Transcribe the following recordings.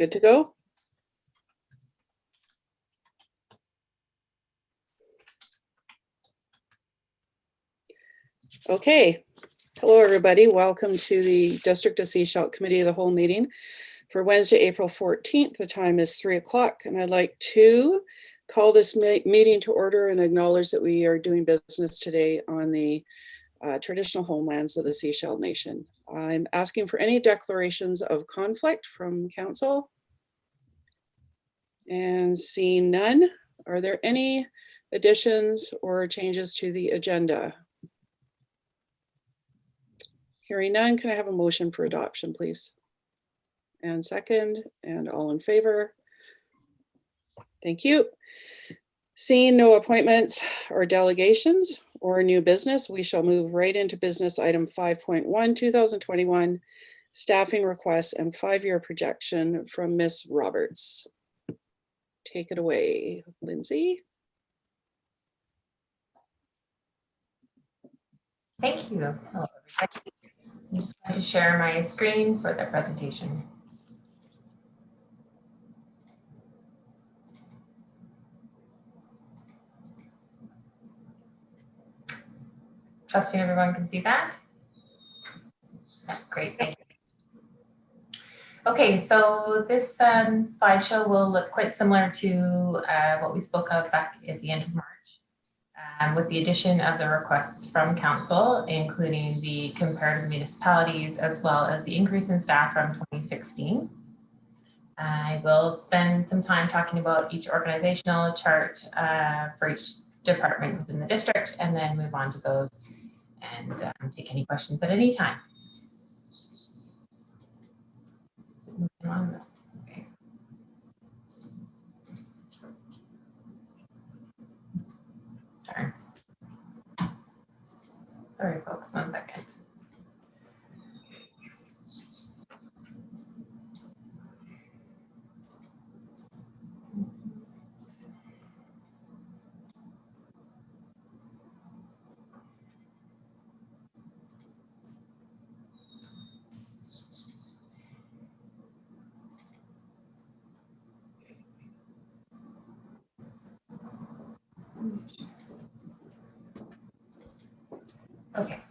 Good to go? Okay. Hello, everybody. Welcome to the District of Sechelt Committee of the Whole meeting for Wednesday, April 14th. The time is 3 o'clock, and I'd like to call this meeting to order and acknowledge that we are doing business today on the traditional homelands of the Sechelt Nation. I'm asking for any declarations of conflict from council. And seeing none, are there any additions or changes to the agenda? Hearing none, can I have a motion for adoption, please? And second, and all in favor? Thank you. Seeing no appointments or delegations or new business, we shall move right into business item 5.1, 2021, staffing requests and 5-year projection from Ms. Roberts. Take it away, Lindsay. Thank you. Hello, everybody. I'm just going to share my screen for the presentation. Trusting everyone can see that. Great, thank you. Okay, so this slideshow will look quite similar to what we spoke of back at the end of March, with the addition of the requests from council, including the comparative municipalities, as well as the increase in staff from 2016. I will spend some time talking about each organizational chart for each department within the district, and then move on to those and take any questions at any time. Okay. Darn. Sorry, folks, 1 second. Okay.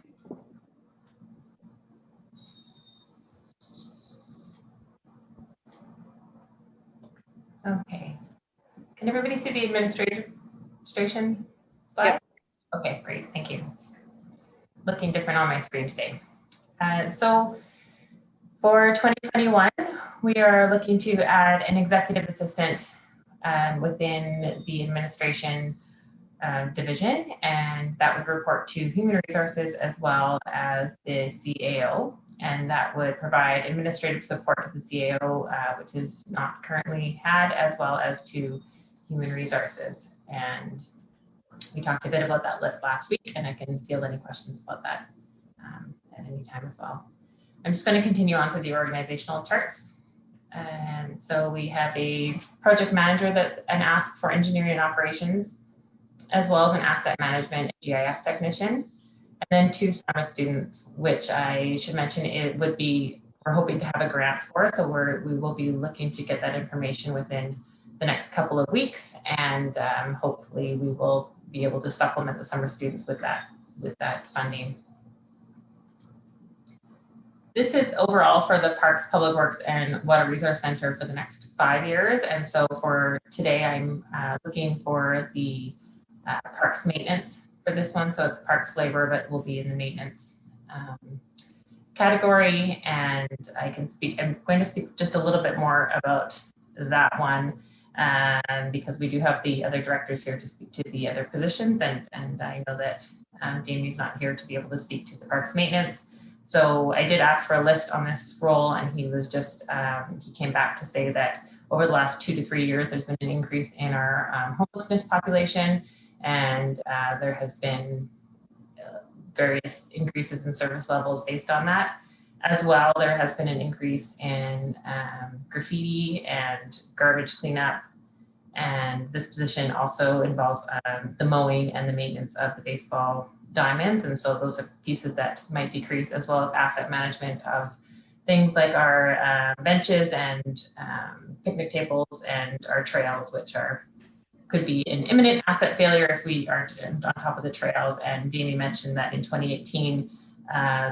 Okay. Can everybody see the administration slide? Yep. Okay, great. Thank you. It's looking different on my screen today. So for 2021, we are looking to add an executive assistant within the administration division, and that would report to human resources as well as the CAO, and that would provide administrative support to the CAO, which is not currently had, as well as to human resources. And we talked a bit about that list last week, and I can field any questions about that at any time as well. I'm just going to continue on to the organizational charts. And so we have a project manager that's an ask for engineering and operations, as well as an asset management GIS technician, and then 2 summer students, which I should mention it would be, we're hoping to have a grant for, so we will be looking to get that information within the next couple of weeks, and hopefully we will be able to supplement the summer students with that funding. This is overall for the Parks, Public Works, and Water Resource Center for the next 5 years, and so for today I'm looking for the parks maintenance for this one. So it's parks labor, but will be in the maintenance category. And I'm going to speak just a little bit more about that one because we do have the other directors here to speak to the other positions. And I know that Jamie's not here to be able to speak to the parks maintenance. So I did ask for a list on this role, and he was just, he came back to say that over the last 2 to 3 years, there's been an increase in our homelessness population. And there has been various increases in service levels based on that. As well, there has been an increase in graffiti and garbage cleanup. And this position also involves the mowing and the maintenance of the baseball diamonds. And so those are pieces that might decrease, as well as asset management of things like our benches and picnic tables and our trails, which could be an imminent asset failure if we aren't on top of the trails. And Jamie mentioned that in 2018,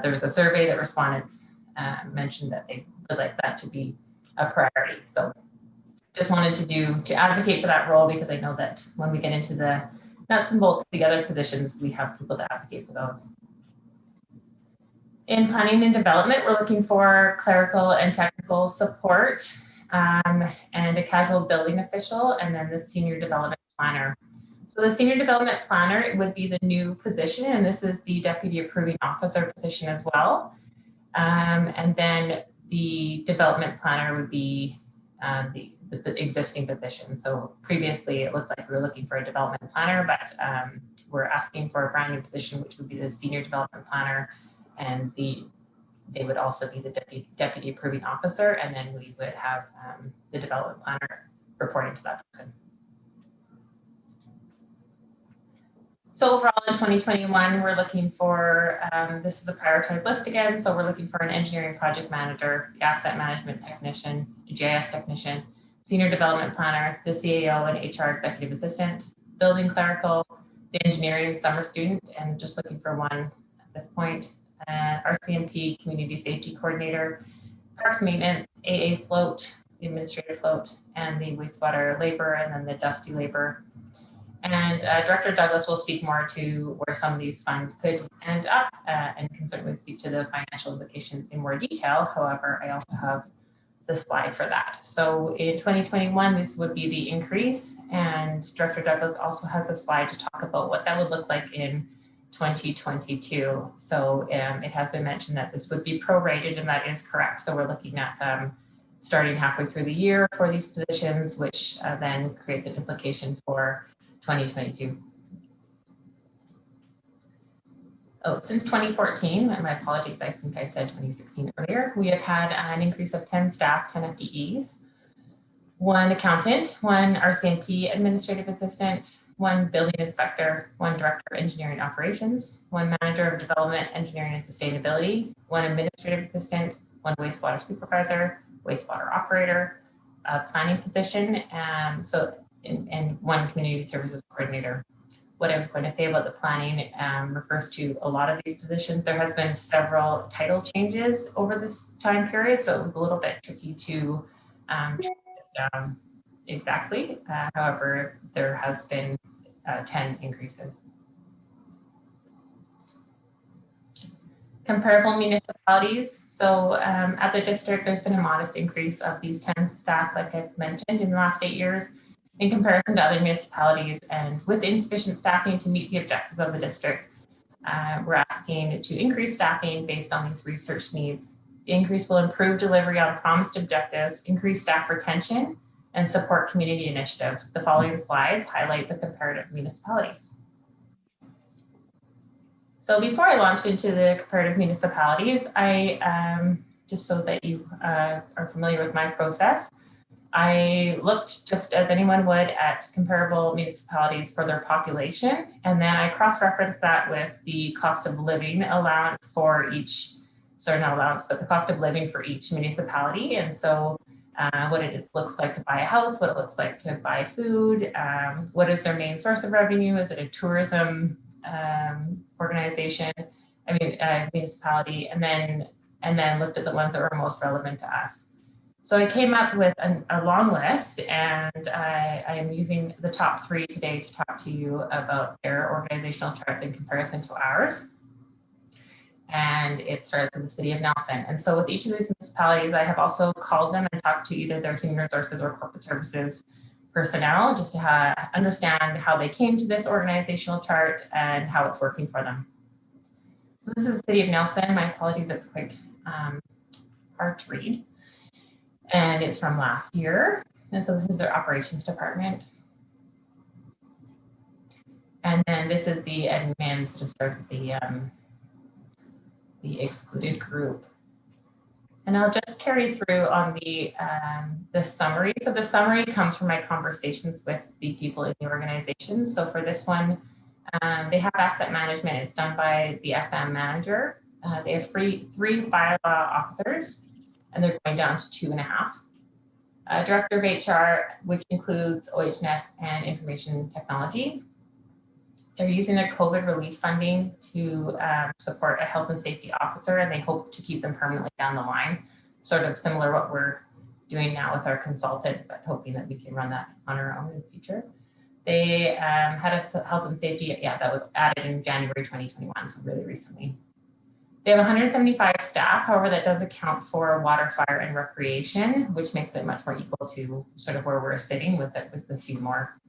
there was a survey that respondents mentioned that they would like that to be a priority. So just wanted to advocate for that role, because I know that when we get into the nuts and bolts of the other positions, we have people to advocate for those. In planning and development, we're looking for clerical and technical support, and a casual building official, and then the senior development planner. So the senior development planner would be the new position, and this is the deputy approving officer position as well. And then the development planner would be the existing position. So previously it looked like we were looking for a development planner, but we're asking for a brand new position, which would be the senior development planner, and they would also be the deputy approving officer, and then we would have the development planner reporting to that person. So overall in 2021, we're looking for, this is the prioritized list again, so we're looking for an engineering project manager, the asset management technician, a GIS technician, senior development planner, the CAO and HR executive assistant, building clerical, the engineering summer student, and just looking for one at this point, RCMP, community safety coordinator, parks maintenance, AA float, the administrative float, and the wastewater labor, and then the dusty labor. And Director Douglas will speak more to where some of these funds could end up, and can certainly speak to the financial implications in more detail. However, I also have the slide for that. So in 2021, this would be the increase, and Director Douglas also has a slide to talk about what that would look like in 2022. So it has been mentioned that this would be prorated, and that is correct. So we're looking at starting halfway through the year for these positions, which then creates an implication for 2022. Oh, since 2014, and my apologies, I think I said 2016 earlier, we have had an increase of 10 staff, 10 FTEs, one accountant, one RCMP administrative assistant, one building inspector, one director of engineering operations, one manager of development, engineering and sustainability, one administrative assistant, one wastewater supervisor, wastewater operator, a planning position, and one community services coordinator. What I was going to say about the planning refers to a lot of these positions. There has been several title changes over this time period, so it was a little bit tricky to exactly. However, there has been 10 increases. Comparable municipalities. So at the district, there's been a modest increase of these 10 staff, like I've mentioned, in the last 8 years, in comparison to other municipalities. And with insufficient staffing to meet the objectives of the district, we're asking to increase staffing based on these research needs. The increase will improve delivery on promised objectives, increase staff retention, and support community initiatives. The following slides highlight the comparative municipalities. So before I launch into the comparative municipalities, just so that you are familiar with my process, I looked, just as anyone would, at comparable municipalities for their population, and then I cross-referenced that with the cost of living allowance for each, sorry, not allowance, but the cost of living for each municipality. And so what it looks like to buy a house, what it looks like to buy food, what is their main source of revenue, is it a tourism organization, municipality, and then looked at the ones that were most relevant to us. So I came up with a long list, and I am using the top 3 today to talk to you about their organizational charts in comparison to ours. And it starts with the city of Nelson. And so with each of these municipalities, I have also called them and talked to either their human resources or corporate services personnel, just to understand how they came to this organizational chart and how it's working for them. So this is the city of Nelson. My apologies, it's quite hard to read. And it's from last year. And so this is their operations department. And then this is the admin, sort of the excluded group. And I'll just carry through on the summary. So the summary comes from my conversations with the people in the organization. So for this one, they have asset management. It's done by the FM manager. They have three bylaw officers, and they're going down to 2.5. Director of HR, which includes OHS and information technology. They're using their COVID relief funding to support a health and safety officer, and they hope to keep them permanently down the line. Sort of similar what we're doing now with our consultant, but hoping that we can run that on our own in the future. They had a health and safety, that was added in January 2021, so really recently. They have 175 staff, however, that does account for water, fire, and recreation, which makes it much more equal to sort of where we're sitting with it, with a few more.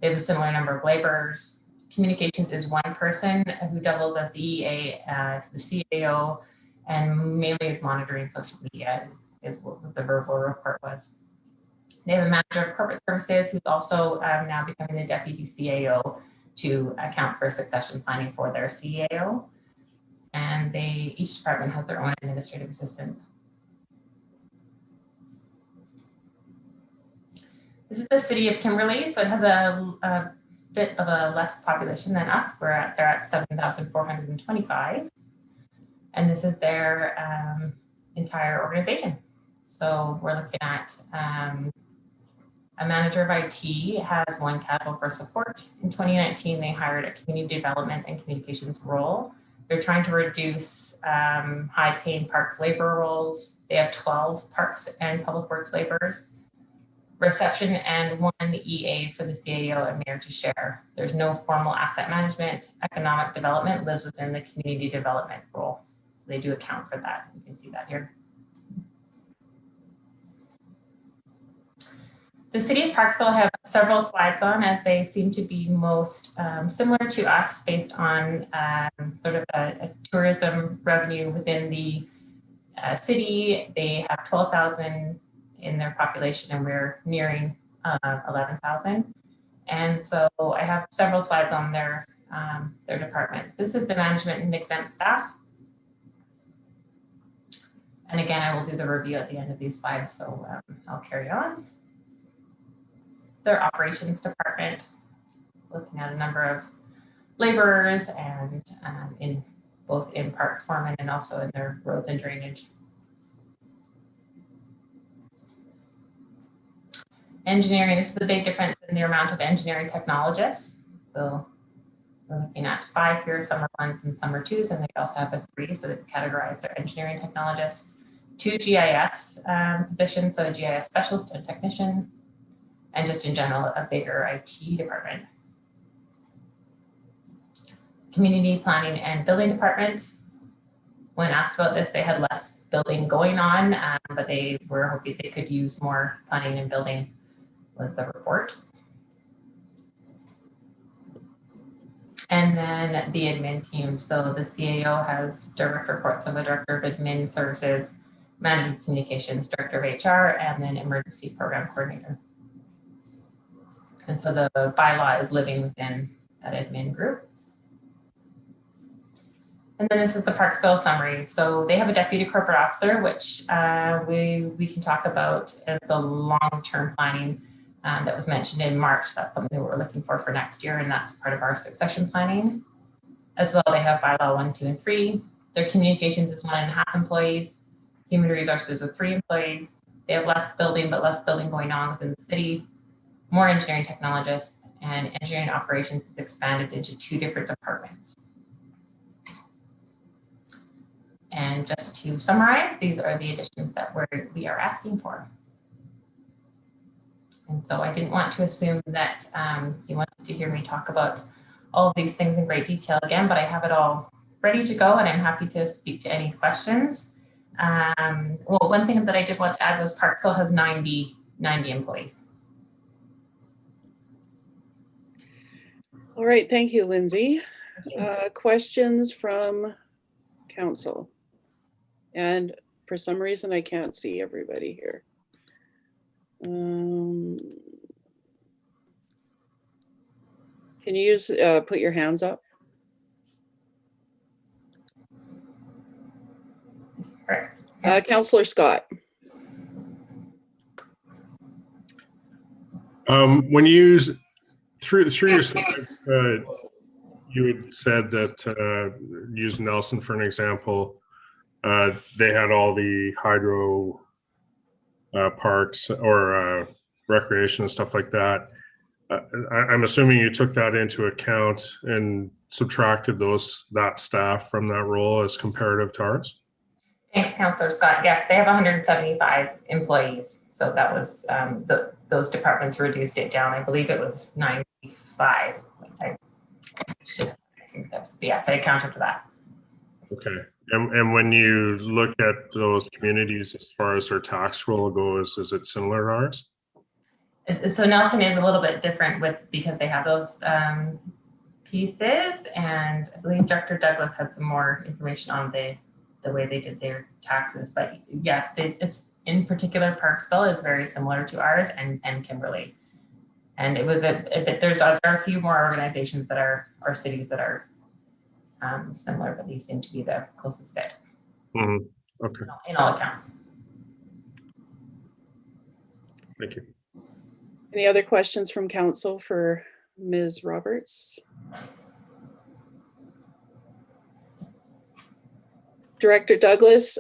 They have a similar number of laborers. Communications is one person who doubles as the EA to the CAO, and mainly is monitoring social media, is what the verbal report was. They have a manager of corporate services who's also now becoming the deputy CAO to account for succession planning for their CAO. And each department has their own administrative assistants. This is the city of Kimberley, so it has a bit of a less population than us. They're at 7,425. And this is their entire organization. So we're looking at a manager of IT has one casual for support. In 2019, they hired a community development and communications role. They're trying to reduce high-paying parks labor roles. They have 12 parks and public works laborers. Reception and one EA for the CAO and mayor to share. There's no formal asset management. Economic development lives within the community development role. So they do account for that. You can see that here. The city of Parksville have several slides on, as they seem to be most similar to us based on sort of a tourism revenue within the city. They have 12,000 in their population, and we're nearing 11,000. And so I have several slides on their departments. This is the management and exempt staff. And again, I will do the review at the end of these slides, so I'll carry on. Their operations department, looking at a number of laborers and in both in parks foreman and also in their roads and drainage. Engineering, this is a big difference in the amount of engineering technologists. So we're looking at 5 here, some are 1s and some are 2s, and they also have a 3, so they've categorized their engineering technologists. 2 GIS positions, so a GIS specialist and technician, and just in general, a bigger IT department. Community planning and building department. When asked about this, they had less building going on, but they were hoping they could use more planning and building, was the report. And then the admin team. So the CAO has direct reports of a director of admin services, management communications, director of HR, and then emergency program coordinator. And so the bylaw is living within that admin group. And then this is the Parksville summary. So they have a deputy corporate officer, which we can talk about as the long-term planning that was mentioned in March. That's something that we're looking for next year, and that's part of our succession planning. As well, they have bylaw 1, 2, and 3. Their communications is 1.5 employees. Human resources are 3 employees. They have less building, but less building going on within the city. More engineering technologists, and engineering operations is expanded into 2 different departments. And just to summarize, these are the additions that we are asking for. And so I didn't want to assume that you wanted to hear me talk about all of these things in great detail again, but I have it all ready to go, and I'm happy to speak to any questions. Well, one thing that I did want to add was Parksville has 90 employees. All right, thank you, Lindsay. Questions from council? And for some reason, I can't see everybody here. Can you put your hands up? Councillor Scott. When you use through your slides, you had said that use Nelson for an example. they had all the hydro parks or recreation and stuff like that. I'm assuming you took that into account and subtracted that staff from that role as comparative to ours? Thanks, Councillor Scott. Yes, they have 175 employees. So that was, those departments reduced it down. I believe it was 95. Yes, I accounted for that. Okay. And when you look at those communities as far as their tax roll goes, is it similar to ours? So Nelson is a little bit different because they have those pieces, and I believe Director Douglas had some more information on the way they did their taxes. But yes, it's in particular Parksville is very similar to ours and Kimberley. And it was there are a few more organizations that are cities that are similar, but these seem to be the closest fit. Mm-hmm. Okay. In all accounts. Thank you. Any other questions from council for Ms. Roberts? Director Douglas,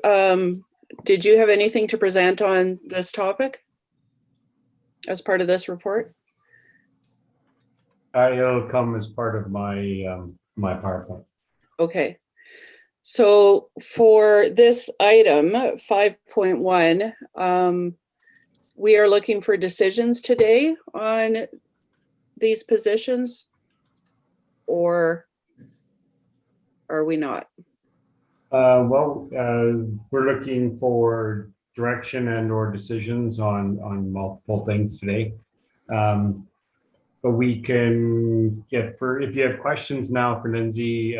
did you have anything to present on this topic as part of this report? It'll come as part of my my PowerPoint. Okay. So for this item 5.1, we are looking for decisions today on these positions, or are we not? We're looking for direction and or decisions on multiple things today. But we can get if you have questions now for Lindsay,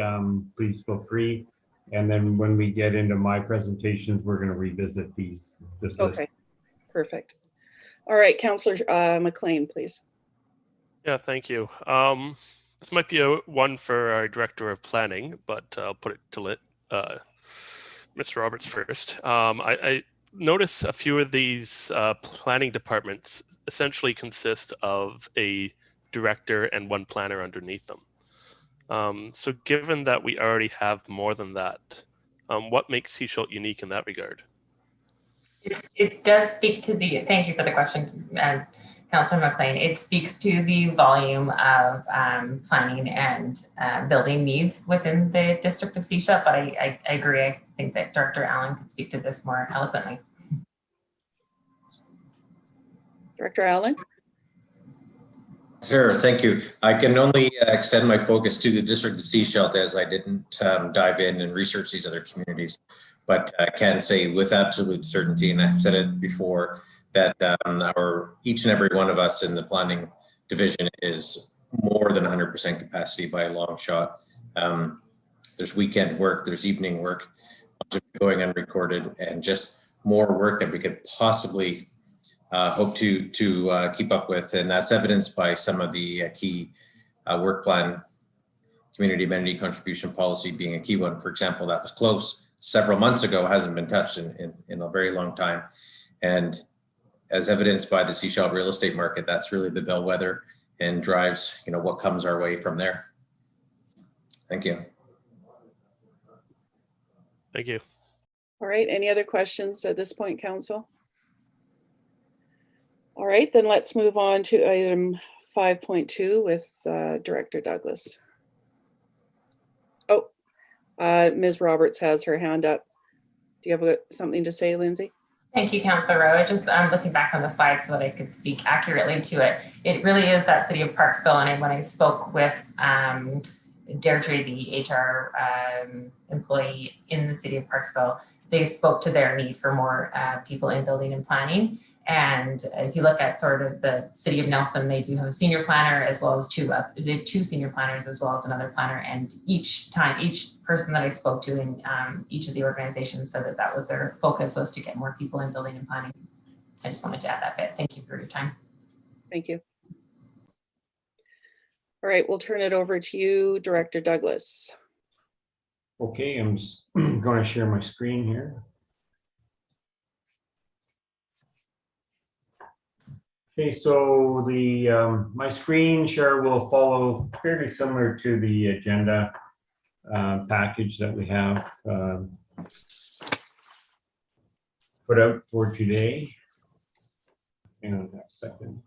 please feel free. And then when we get into my presentations, we're going to revisit this list. Okay, perfect. All right, Councillor McLean, please. Yeah, thank you. This might be one for our Director of Planning, but I'll put it to Mr. Roberts first. I notice a few of these planning departments essentially consist of a director and one planner underneath them. So given that we already have more than that, what makes Seashelt unique in that regard? It does speak to the, thank you for the question, Councillor McLean. It speaks to the volume of planning and building needs within the district of Seashelt, but I agree. I think that Director Allen can speak to this more eloquently. Director Allen? Sure, thank you. I can only extend my focus to the District of Seashelt as I didn't dive in and research these other communities, but I can say with absolute certainty, and I've said it before, that each and every one of us in the planning division is more than 100% capacity by a long shot. There's weekend work, there's evening work, going unrecorded, and just more work that we could possibly hope to keep up with, and that's evidenced by some of the key work plan, community amenity contribution policy being a key one. For example, that was close several months ago, hasn't been touched in a very long time. And as evidenced by the Seashell real estate market, that's really the bellwether and drives what comes our way from there. Thank you. Thank you. All right, any other questions at this point, Council? All right, then let's move on to item 5.2 with Director Douglas. Oh, Ms. Roberts has her hand up. Do you have something to say, Lindsay? Thank you, Councillor Rowe. I'm looking back on the slide so that I could speak accurately to it. It really is that city of Parksville, and when I spoke with Deirdre, the HR employee in the city of Parksville, they spoke to their need for more people in building and planning. And if you look at sort of the city of Nelson, they do have a senior planner as well as two senior planners as well as another planner. And each person that I spoke to in each of the organizations said that was their focus, was to get more people in building and planning. I just wanted to add that bit. Thank you for your time. Thank you. All right, we'll turn it over to you, Director Douglas. Okay, I'm just going to share my screen here. Okay, so the my screen share will follow fairly similar to the agenda package that we have. put out for today. Hang on a second.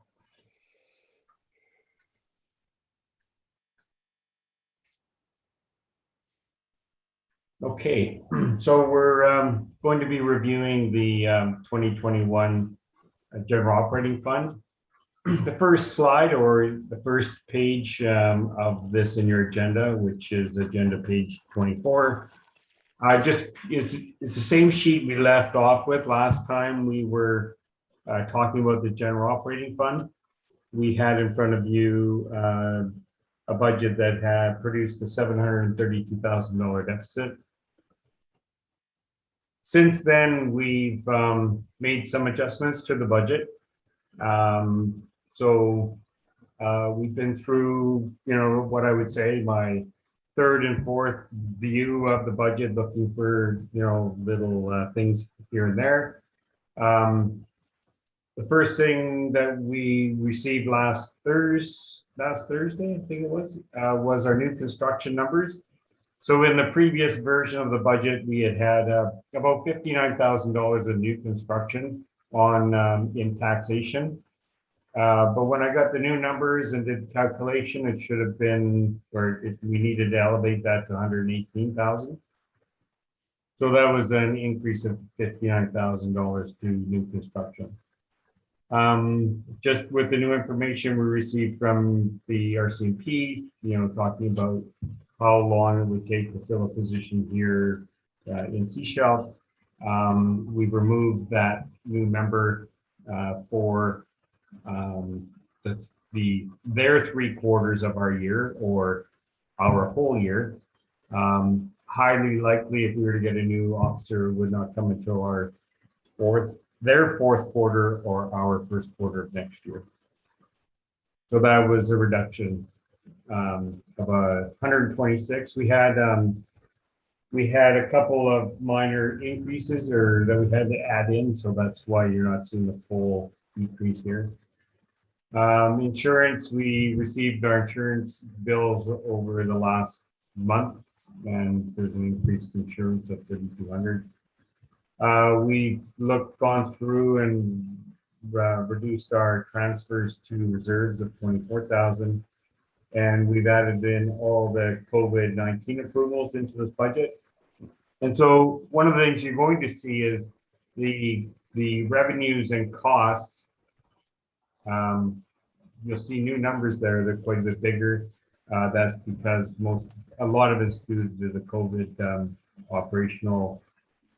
Okay, so we're going to be reviewing the 2021 general operating fund. The first slide or the first page of this in your agenda, which is agenda page 24, it's the same sheet we left off with last time we were talking about the general operating fund. We had in front of you a budget that had produced a $732,000 deficit. Since then, we've made some adjustments to the budget. We've been through, what I would say my third and fourth view of the budget, looking for, little things here and there. The first thing that we received last Thursday, I think it was our new construction numbers. So in the previous version of the budget, we had about $59,000 of new construction on in taxation. But when I got the new numbers and did the calculation, it should have been, we needed to elevate that to 118,000. So that was an increase of $59,000 to new construction. Just with the new information we received from the RCMP, talking about how long it would take to fill a position here in Seashell. We've removed that new member for their 3/4 of our year or our whole year. Highly likely, if we were to get a new officer, it would not come until their fourth quarter or our first quarter of next year. So that was a reduction of 126. We had a couple of minor increases that we had to add in, so that's why you're not seeing the full decrease here. Insurance, we received our insurance bills over the last month, and there's an increased insurance of $3,200. We gone through and reduced our transfers to reserves of $24,000, and we've added in all the COVID-19 approvals into this budget. And so one of the things you're going to see is the revenues and costs. You'll see new numbers there. They're quite a bit bigger. That's because a lot of it's due to the COVID operational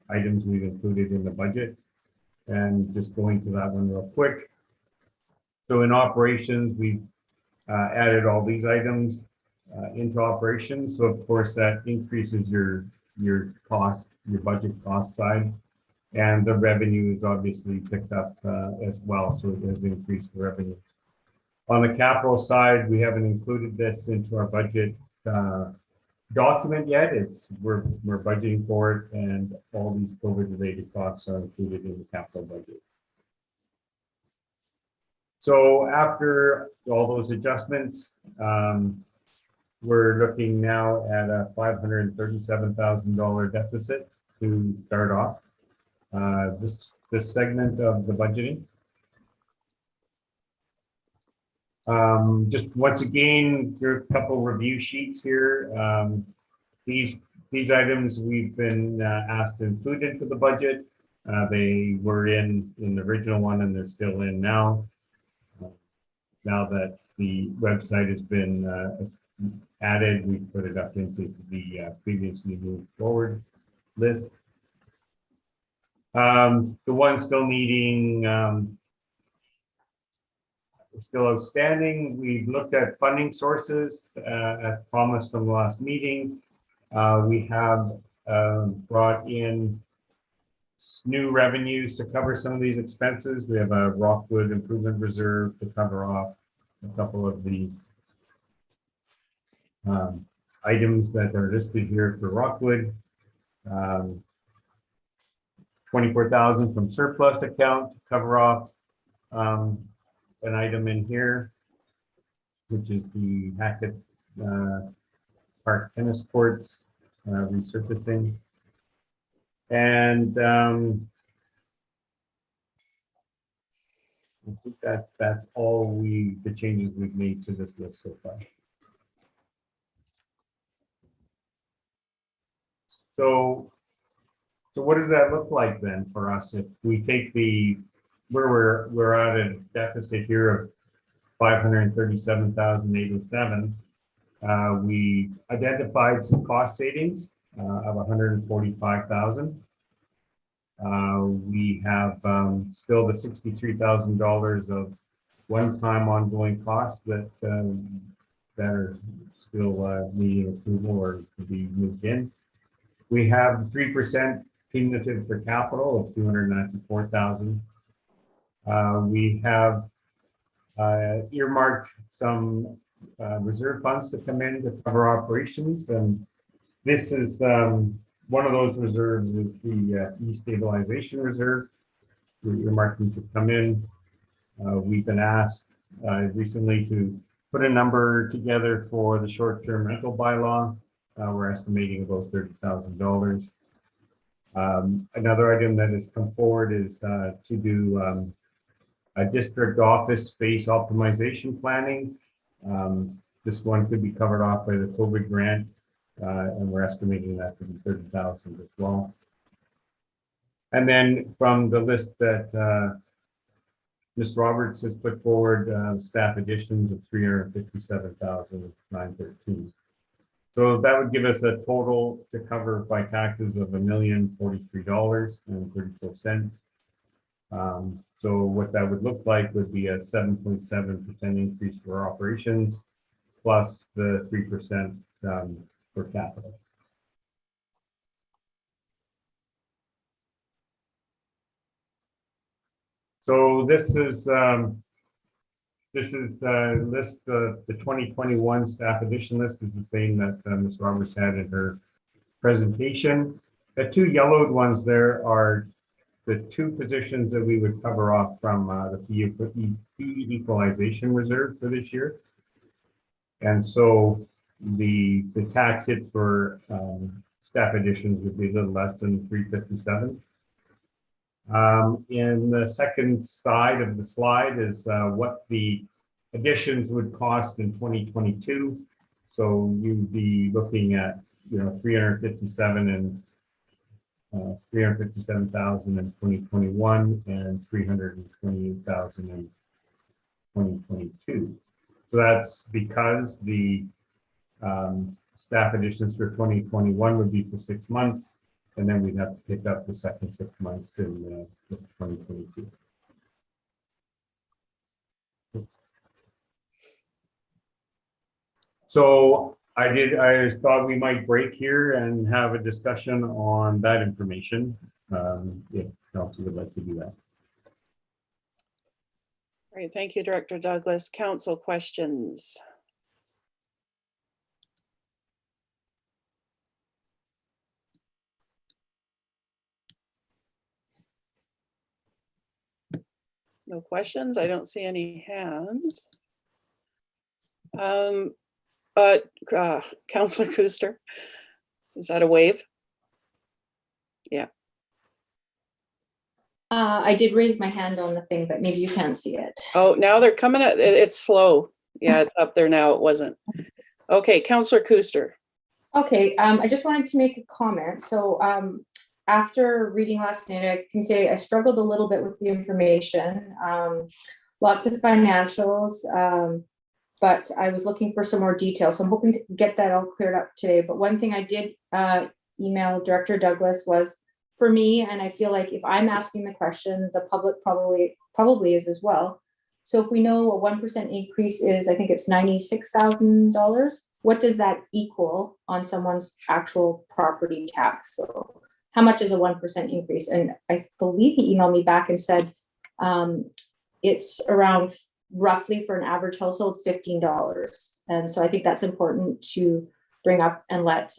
items we've included in the budget. And just going to that one real quick. So in operations, we've added all these items into operations. So of course that increases your cost, your budget cost side. And the revenue is obviously picked up as well. So it has increased the revenue. On the capital side, we haven't included this into our budget document yet. We're budgeting for it, and all these COVID-related costs are included in the capital budget. So after all those adjustments, we're looking now at a $537,000 deficit to start off this segment of the budgeting. Just once again, there are a couple review sheets here. These items we've been asked to include into the budget. They were in the original one, and they're still in now. Now that the website has been added, we put it up into the previously moved forward list. The one still needing still outstanding. We've looked at funding sources as promised from the last meeting. We have brought in new revenues to cover some of these expenses. We have a Rockwood improvement reserve to cover off a couple of the items that are listed here for Rockwood. 24,000 from surplus account to cover off an item in here, which is the Hackett Park tennis courts resurfacing. And I think that's all the changes we've made to this list so far. So what does that look like then for us if we take where we're at a deficit here of 537,807. We identified some cost savings of 145,000. We have still the $63,000 of one-time ongoing costs that are still needing approval or to be moved in. We have 3% cumulative for capital of 294,000. We have earmarked some reserve funds to come in to cover operations, and this is one of those reserves is the fee stabilization reserve. We're earmarking to come in. We've been asked recently to put a number together for the short-term rental bylaw. We're estimating about $30,000. Another item that has come forward is to do a district office space optimization planning. This one could be covered off by the COVID grant, and we're estimating that to be $30,000 as well. And then from the list that Ms. Roberts has put forward, staff additions of 357,913. So that would give us a total to cover by taxes of $1,043.34. So what that would look like would be a 7.7% increase for operations plus the 3% for capital. So this is list the 2021 staff addition list is the same that Ms. Roberts had in her presentation. The two yellowed ones there are the two positions that we would cover off from the fee equalization reserve for this year. And so the tax hit for staff additions would be a little less than 357. In the second side of the slide is what the additions would cost in 2022. So you'd be looking at 357,000 in 2021 and 328,000 in 2022. So that's because the staff additions for 2021 would be for 6 months, and then we'd have to pick up the second 6 months in 2022. So I just thought we might break here and have a discussion on that information, if council would like to do that. Great, thank you, Director Douglas. Council questions? No questions. I don't see any hands. Councillor Kuster, is that a wave? Yeah. I did raise my hand on the thing, but maybe you can't see it. Oh, now they're coming at it's slow. Yeah, it's up there now. It wasn't. Okay, Councillor Kuster. Okay, I just wanted to make a comment. So after reading last night, I can say I struggled a little bit with the information. Lots of financials, but I was looking for some more details. So I'm hoping to get that all cleared up today. But one thing I did email Director Douglas was, for me, and I feel like if I'm asking the question, the public probably is as well. So if we know a 1% increase is, I think it's $96,000, what does that equal on someone's actual property tax? So how much is a 1% increase? And I believe he emailed me back and said it's around roughly for an average household $15. And so I think that's important to bring up and let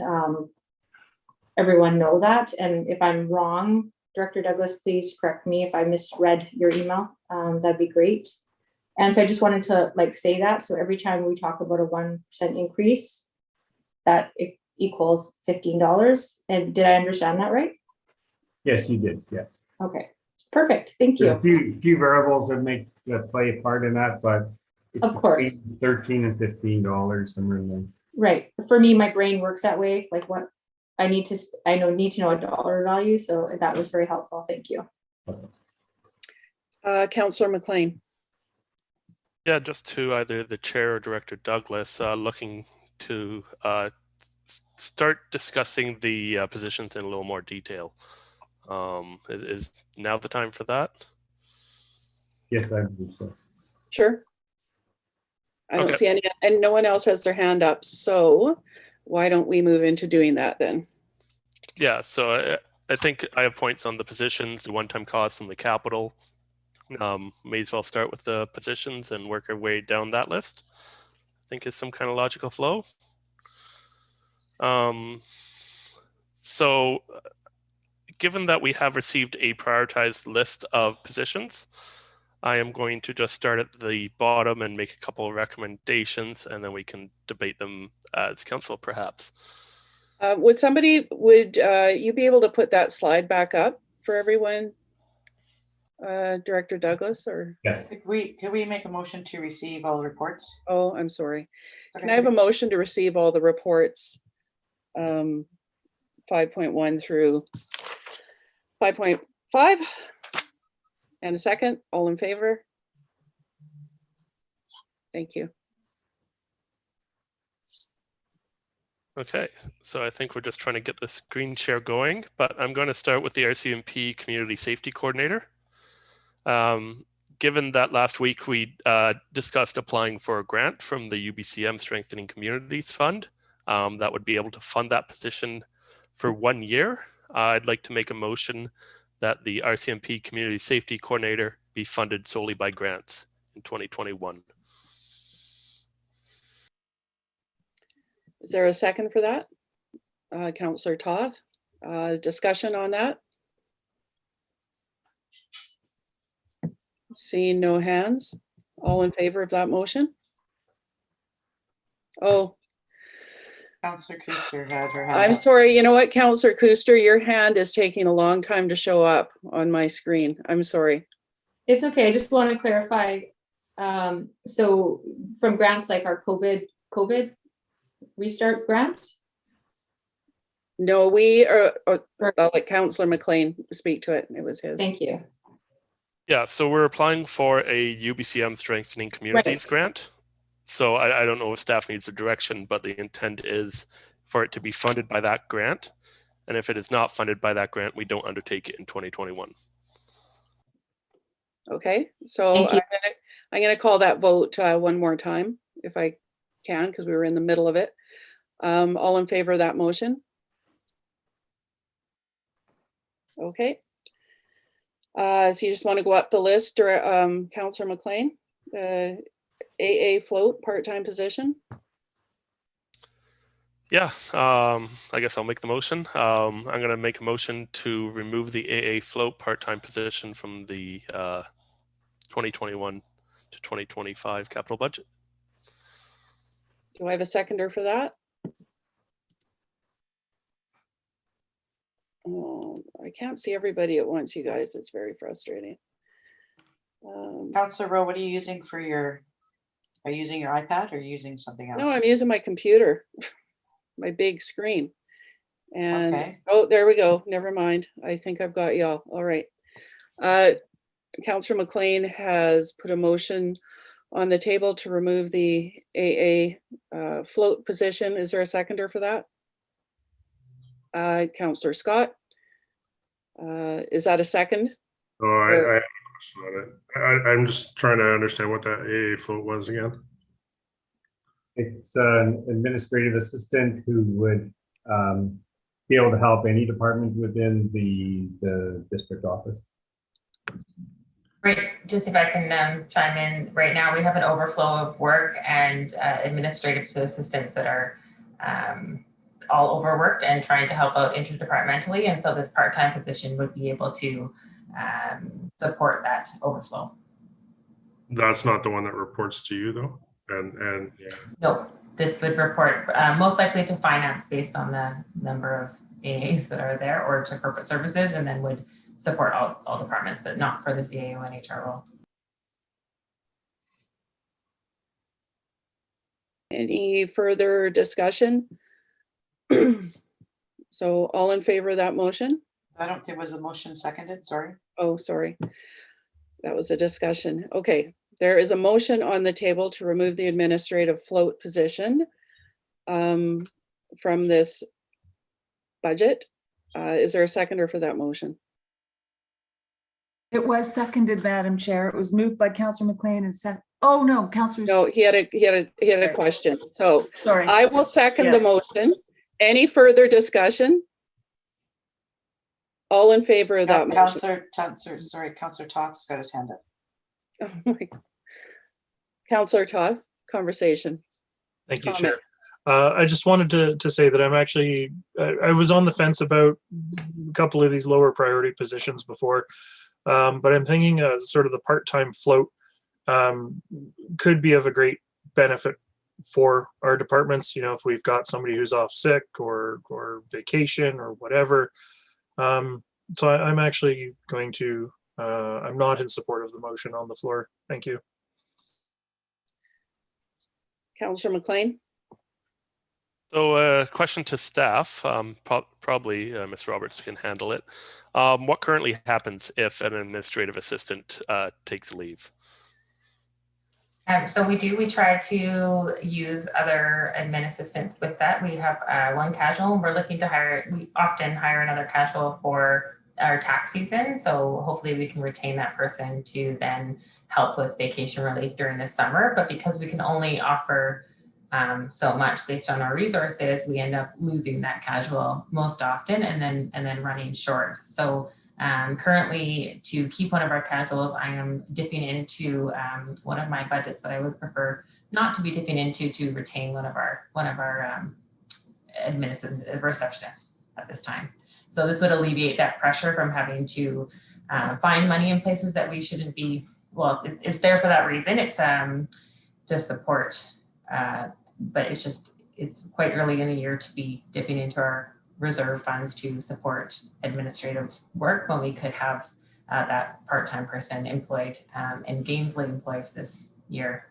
everyone know that. And if I'm wrong, Director Douglas, please correct me if I misread your email. That'd be great. And so I just wanted to say that. So every time we talk about a 1% increase, that it equals $15. And did I understand that right? Yes, you did. Yeah. Okay. Perfect, thank There's a you. few variables that play a part in that, but it's Of course. between $13 and $15 somewhere in there. Right, for me, my brain works that way, like what I need to know a dollar value, so that was very helpful, thank you. Councillor McLean. Yeah, just to either the chair or Director Douglas, looking to start discussing the positions in a little more detail. Is now the time for that? Yes, I believe so. Sure. I don't Okay. see any, and no one else has their hand up. So why don't we move into doing that then? Yeah, so I think I have points on the positions, the one-time costs, and the capital. May as well start with the positions and work our way down that list. I think is some kind of logical flow. So given that we have received a prioritized list of positions, I am going to just start at the bottom and make a couple of recommendations, and then we can debate them as council perhaps. Would you be able to put that slide back up for everyone? Director Douglas, or? Yes. Could we make a motion to receive all the reports? Oh, I'm sorry. It's okay. Can I have a motion to receive all the reports, 5.1 through 5.5? And a second, all in favor? Thank you. Okay, so I think we're just trying to get the screen share going, but I'm going to start with the RCMP Community Safety Coordinator. Given that last week we discussed applying for a grant from the ubcm Strengthening Communities Fund that would be able to fund that position for 1 year, I'd like to make a motion that the RCMP Community Safety Coordinator be funded solely by grants in 2021. Is there a second for that? Councillor Toth, discussion on that? Seeing no hands, all in favor of that motion? Oh, Councillor Kuster had her hand I'm up. sorry. You know what, Councillor Kuster, your hand is taking a long time to show up on my screen. I'm sorry. It's okay, I just want to clarify, so from grants like our COVID restart grants? No, we are, I'll let Councillor McLean speak to it. It was his. Thank you. Yeah, so we're applying for a UBCM Strengthening Communities Right. grant. So I don't know if staff needs a direction, but the intent is for it to be funded by that grant. And if it is not funded by that grant, we don't undertake it in 2021. Okay, so Thank you. I'm gonna call that vote one more time, if I can, because we were in the middle of it. All in favor of that motion? Okay. So you just want to go up the list, or Councillor McLean, AA float part-time position? Yeah, I guess I'll make the motion. I'm going to make a motion to remove the AA float part-time position from the 2021 to 2025 capital budget. Do I have a seconder for that? Oh, I can't see everybody at once, you guys. It's very frustrating. Councillor Rowe, what are you using for are you using your iPad or are you using something else? No, I'm using my computer, my big screen. And Okay. oh, there we go. Never mind. I think I've got y'all. All right. Councillor McLean has put a motion on the table to remove the AA float position. Is there a seconder for that? Councillor Scott, is that a second? Oh, I have a question on it. I'm just trying to understand what that AA float was again. It's an administrative assistant who would be able to help any department within the district office. Right, just if I can chime in, right now we have an overflow of work and administrative assistants that are all overworked and trying to help out interdepartmentally. And so this part-time position would be able to support that overflow. That's not the one that reports to you though? And yeah. No, this would report most likely to finance based on the number of AAs that are there, or to corporate services, and then would support all departments, but not for the CAO and HR role. Any further discussion? So all in favor of that motion? I don't think was a motion seconded, sorry. Oh, sorry. That was a discussion. Okay, there is a motion on the table to remove the administrative float position from this budget. Is there a seconder for that motion? It was seconded, Madam Chair. It was moved by Councillor McLean and oh, no, Councillor. No, he had a question. So Sorry. I will second the Yes. motion. Any further discussion? All in favor of that motion? Councillor Toth's got his hand up. Oh my God. Councillor Toth, conversation. Thank you, Comment. Chair. I just wanted to say that I'm actually, I was on the fence about a couple of these lower priority positions before, but I'm thinking sort of the part-time float could be of a great benefit for our departments. You know, if we've got somebody who's off sick or vacation or whatever. So I'm actually going to, I'm not in support of the motion on the floor. Thank you. Councillor McLean? So question to staff, probably Ms. Roberts can handle it. What currently happens if an administrative assistant takes leave? So we try to use other admin assistants with that. We have one casual. We're looking to hire, we often hire another casual for our tax season. So hopefully we can retain that person to then help with vacation relief during the summer. But because we can only offer so much based on our resources, we end up losing that casual most often and then running short. So currently, to keep one of our casuals, I am dipping into one of my budgets that I would prefer not to be dipping into to retain one of our administrative receptionists at this time. So this would alleviate that pressure from having to find money in places that we shouldn't be. Well, it's there for that reason. It's to support, but it's quite early in the year to be dipping into our reserve funds to support administrative work when we could have that part-time person employed and gainfully employed this year.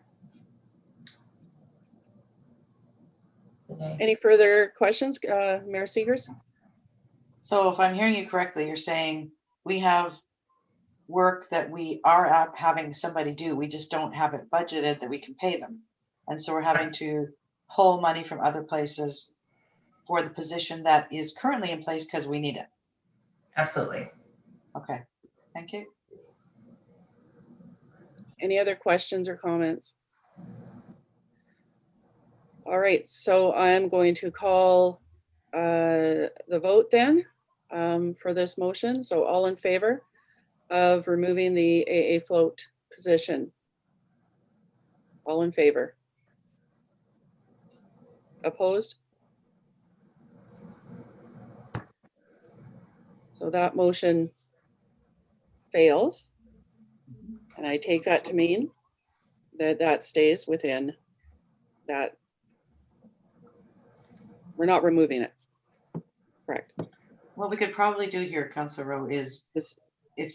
Any further questions, Mayor Seegers? So if I'm hearing you correctly, you're saying we have work that we are having somebody do, we just don't have it budgeted that we can pay them. And so we're having to pull money from other places for the position that is currently in place because we need it. Absolutely. Okay, thank you. Any other questions or comments? All right, so I'm going to call the vote then for this motion. So all in favor of removing the AA float position? All in favor? Opposed? So that motion fails. And I take that to mean that that stays within that. We're not removing it. Correct. What we could probably do here, Councillor Rowe, is It's,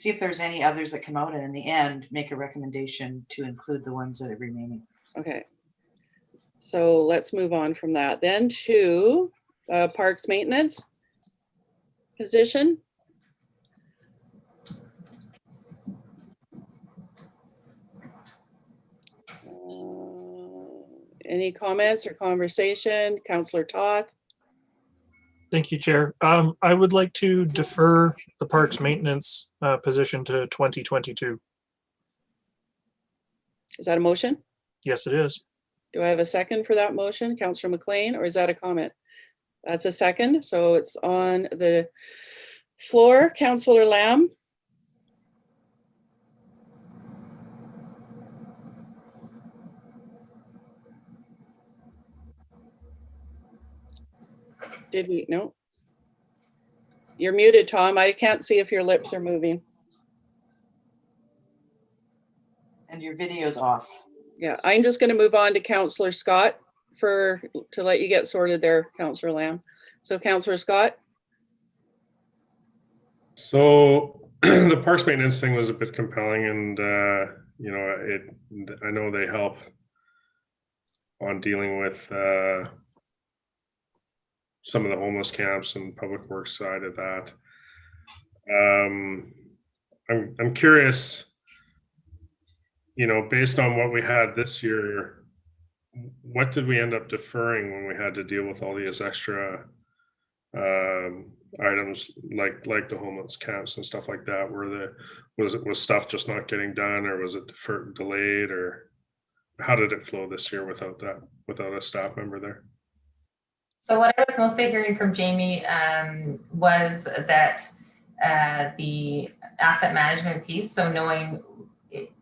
see if there's any others that come out and in the end, make a recommendation to include the ones that are remaining. okay. So let's move on from that then to parks maintenance position. Any comments or conversation? Councillor Toth? Thank you, Chair. I would like to defer the parks maintenance position to 2022. Is that a motion? Yes, it is. Do I have a second for that motion, Councillor McLean, or is that a comment? That's a second, so it's on the floor. Councillor Lamb? Did we? No. You're muted, Tom. I can't see if your lips are moving. And your video's off. Yeah, I'm just going to move on to Councillor Scott to let you get sorted there, Councillor Lamb. So Councillor Scott? So the parks maintenance thing was a bit compelling, and you know, I know they help on dealing with some of the homeless camps and public works side of that. I'm curious, you know, based on what we had this year, what did we end up deferring when we had to deal with all these extra items like the homeless camps and stuff like that? Was stuff just not getting done, or was it deferred, delayed, or how did it flow this year without a staff member there? So what I was mostly hearing from Jamie was that the asset management piece, so knowing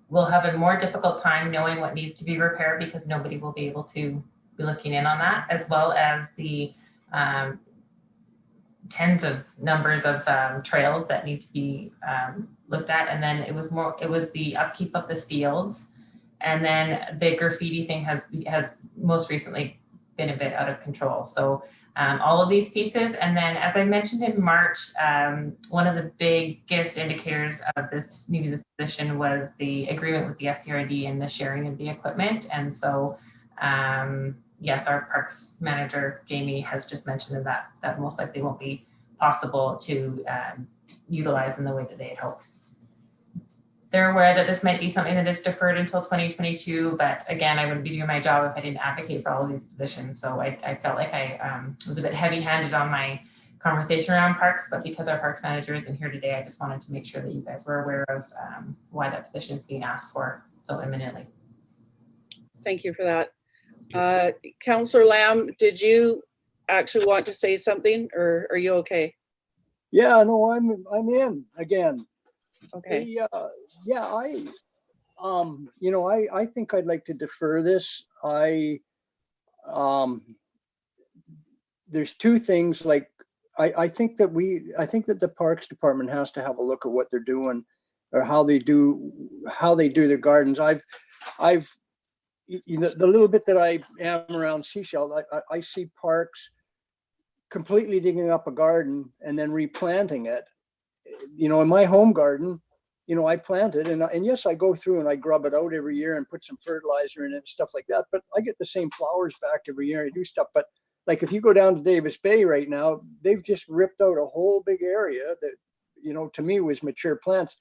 we'll have a more difficult time knowing what needs to be repaired because nobody will be able to be looking in on that, as well as the tens of numbers of trails that need to be looked at. And then it was the upkeep of the fields. And then the graffiti thing has most recently been a bit out of control. So all of these pieces. And then, as I mentioned in March, one of the biggest indicators of this needing this position was the agreement with the SCRD and the sharing of the equipment. And so, yes, our parks manager, Jamie, has just mentioned that most likely won't be possible to utilize in the way that they had hoped. They're aware that this might be something that is deferred until 2022, but again, I wouldn't be doing my job if I didn't advocate for all of these positions. So I felt like I was a bit heavy-handed on my conversation around parks, but because our parks manager isn't here today, I just wanted to make sure that you guys were aware of why that position is being asked for so imminently. Thank you for that. Councillor Lamb, did you actually want to say something, or are you okay? Yeah, no, I'm in again. Okay. Yeah, you know, I think I'd like to defer this. There's two things. Like, I think that the Parks Department has to have a look at what they're doing, or how they do their gardens. You know, the little bit that I am around Sechelt, I see parks completely digging up a garden and then replanting it. You know, in my home garden, you know, I plant it, and yes, I go through and I grub it out every year and put some fertilizer in it and stuff like that, but I get the same flowers back every year. I do stuff, but like if you go down to Davis Bay right now, they've just ripped out a whole big area that, you know, to me was mature plants.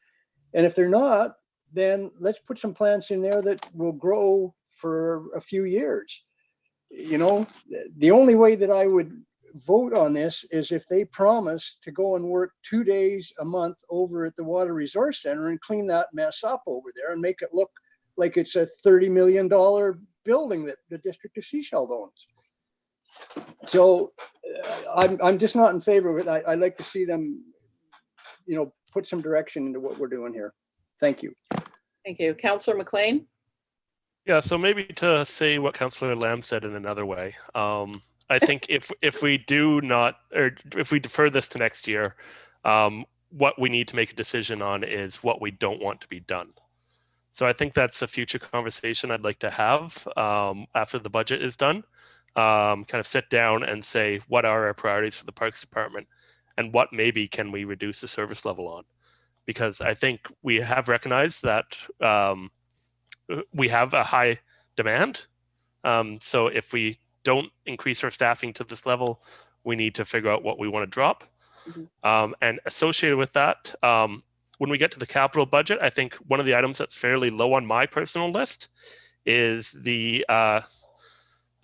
And if they're not, then let's put some plants in there that will grow for a few years. You know, the only way that I would vote on this is if they promise to go and work 2 days a month over at the Water Resource Center and clean that mess up over there and make it look like it's a $30 million building that the District of Sechelt owns. So I'm just not in favor of it. I'd like to see them, you know, put some direction into what we're doing here. Thank you. Thank you. Councillor McLean? Yeah, so maybe to say what Councillor Lamb said in another way. I think if we do not, or if we defer this to next year, what we need to make a decision on is what we don't want to be done. So I think that's a future conversation I'd like to have after the budget is done. Kind of sit down and say, what are our priorities for the Parks Department, and what maybe can we reduce the service level on? Because I think we have recognized that we have a high demand. So if we don't increase our staffing to this level, we need to figure out what we want to drop. And associated with that, when we get to the capital budget, I think one of the items that's fairly low on my personal list is the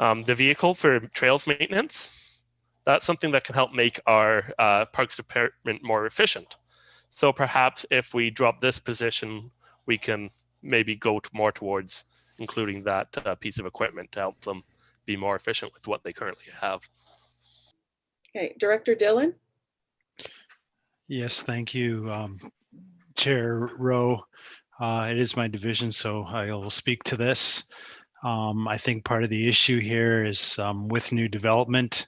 vehicle for trails maintenance. That's something that can help make our Parks Department more efficient. So perhaps if we drop this position, we can maybe go more towards including that piece of equipment to help them be more efficient with what they currently have. Okay, Director Dillon? Yes, thank you, Chair Rowe. It is my division, so I will speak to this. I think part of the issue here is with new development.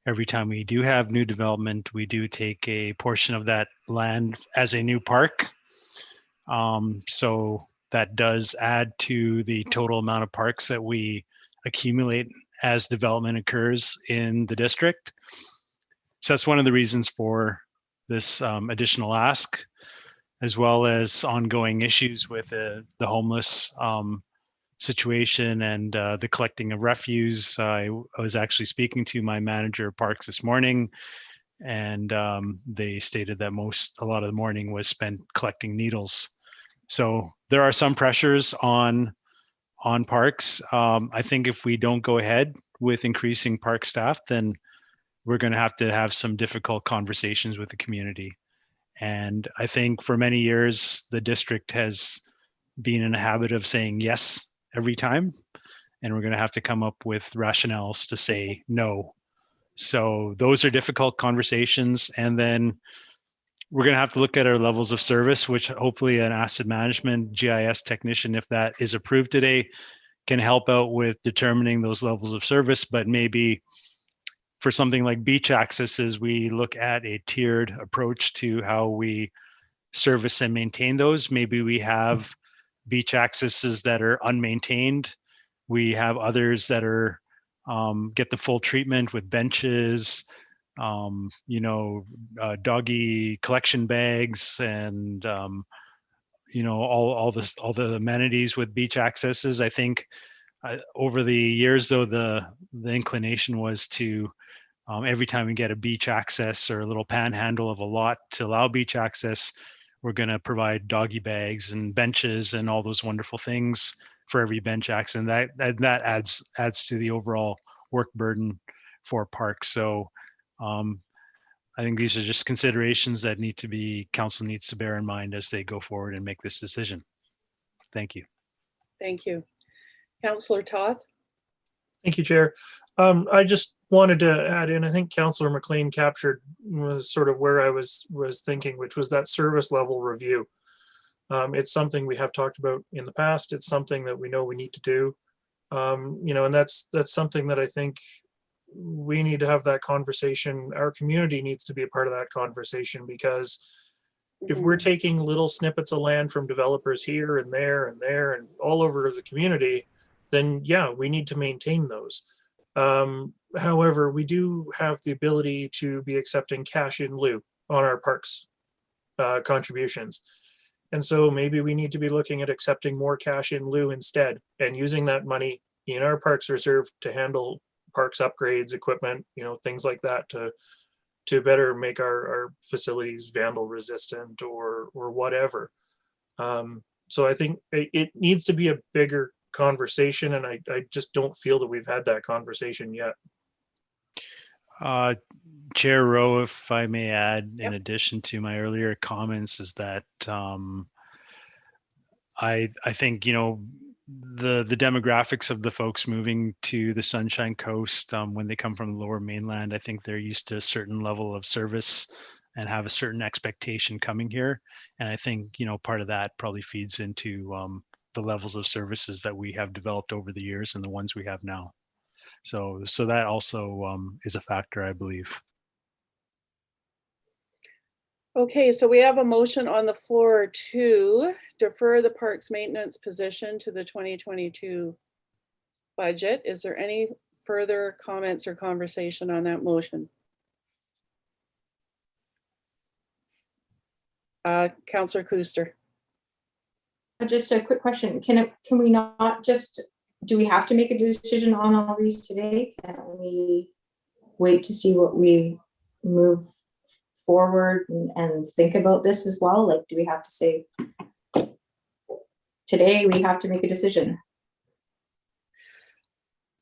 Every time we do have new development, we do take a portion of that land as a new park. So that does add to the total amount of parks that we accumulate as development occurs in the district. So that's one of the reasons for this additional ask. as well as ongoing issues with the homeless situation and the collecting of refuse. I was actually speaking to my manager of parks this morning, and they stated that a lot of the morning was spent collecting needles. So there are some pressures on parks. I think if we don't go ahead with increasing park staff, then we're going to have some difficult conversations with the community. And I think for many years, the district has been in a habit of saying yes every time, and we're going to have to come up with rationales to say no. So those are difficult conversations. And then we're going to have to look at our levels of service, which hopefully an asset management GIS technician, if that is approved today, can help out with determining those levels of service. But maybe for something like beach accesses, we look at a tiered approach to how we service and maintain those. Maybe we have beach accesses that are unmaintained. We have others that are get the full treatment with benches, doggy collection bags, and all the amenities with beach accesses. I think over the years, though, the inclination was to every time we get a beach access or a little panhandle of a lot to allow beach access, we're going to provide doggy bags and benches and all those wonderful things for every bench access, and that adds to the overall work burden for parks. So I think these are just considerations that council needs to bear in mind as they go forward and make this decision. Thank you. Thank you. Councillor Toth? Thank you, Chair. I just wanted to add in, I think Councillor McLean captured was sort of where I was thinking, which was that service level review. It's something we have talked about in the past. It's something that we know we need to do. And that's something that I think we need to have that conversation. Our community needs to be a part of that conversation, because if we're taking little snippets of land from developers here and there and there and all over the community, then yeah, we need to maintain those. However, we do have the ability to be accepting cash in lieu on our parks contributions. And so maybe we need to be looking at accepting more cash in lieu instead, and using that money in our parks reserve to handle parks upgrades, equipment, things like that, to better make our facilities vandal resistant or whatever. So I think it needs to be a bigger conversation, and I just don't feel that we've had that conversation yet. Chair Rowe, if I may add, in addition to my earlier comments, is that I think the demographics of the folks moving to the Sunshine Coast, when they come from the Lower Mainland, I think they're used to a certain level of service and have a certain expectation coming here. And I think part of that probably feeds into the levels of services that we have developed over the years and the ones we have now. So that also is a factor, I believe. Okay, so we have a motion on the floor to defer the parks maintenance position to the 2022 budget. Is there any further comments or conversation on that motion? Councillor Kuster. Just a quick question. Can we not just, do we have to make a decision on all these today? Can we wait to see what we move forward and think about this as well? Like, do we have to say today we have to make a decision?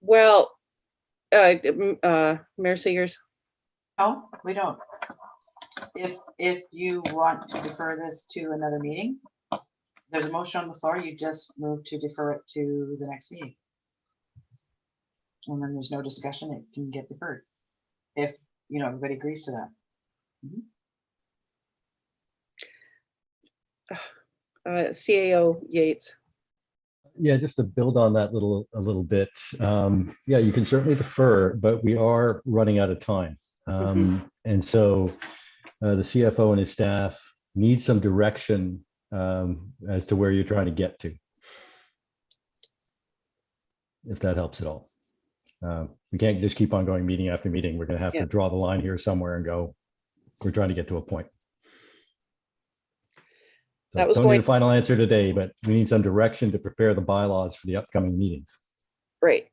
Well, Mayor Seegers. No, we don't. If you want to defer this to another meeting, there's a motion on the floor, you just move to defer it to the next meeting. And then there's no discussion, it can get deferred. If everybody agrees to that. CAO Yates. Yeah, just to build on that a little bit. Yeah, you can certainly defer, but we are running out of time. And so the CFO and his staff need some direction as to where you're trying to get to, if that helps at all. We can't just keep on going meeting after meeting. We're going to have to draw the line here somewhere and go, we're trying to get to a point. So That was don't need going- a final answer today, but we need some direction to prepare the bylaws for the upcoming meetings. Right.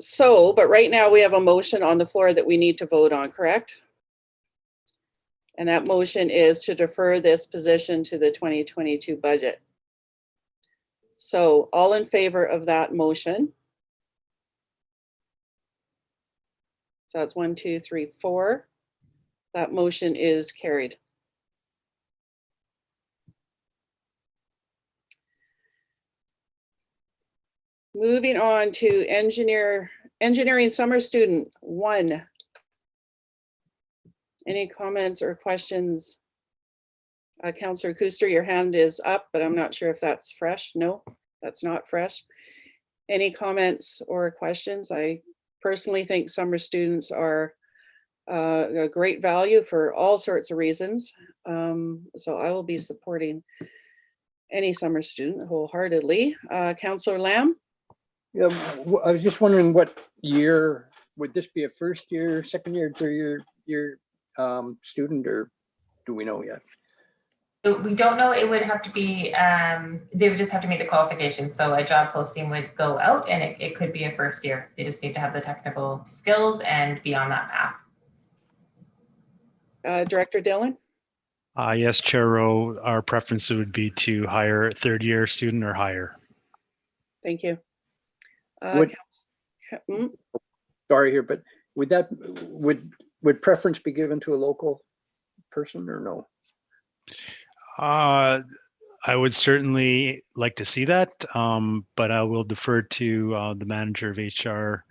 So, but right now we have a motion on the floor that we need to vote on, correct? And that motion is to defer this position to the 2022 budget. So all in favor of that motion? So that's 1, 2, 3, 4. That motion is carried. Moving on to engineering summer student 1. Any comments or questions? Councillor Kuster, your hand is up, but I'm not sure if that's fresh. No, that's not fresh. Any comments or questions? I personally think summer students are a great value for all sorts of reasons. So I will be supporting any summer student wholeheartedly. Councillor Lamb? Yeah, I was just wondering what year, would this be a first year, second year, third year student, or do we know yet? We don't know. It would have to be, they would just have to meet the qualifications. So a job posting would go out and it could be a first year. They just need to have the technical skills and be on that path. Director Dillon? Yes, Chair Rowe, our preference would be to hire a third year student or higher. Thank you. Sorry here, but would preference be given to a local person or no? I would certainly like to see that, but I will defer to the manager of HR,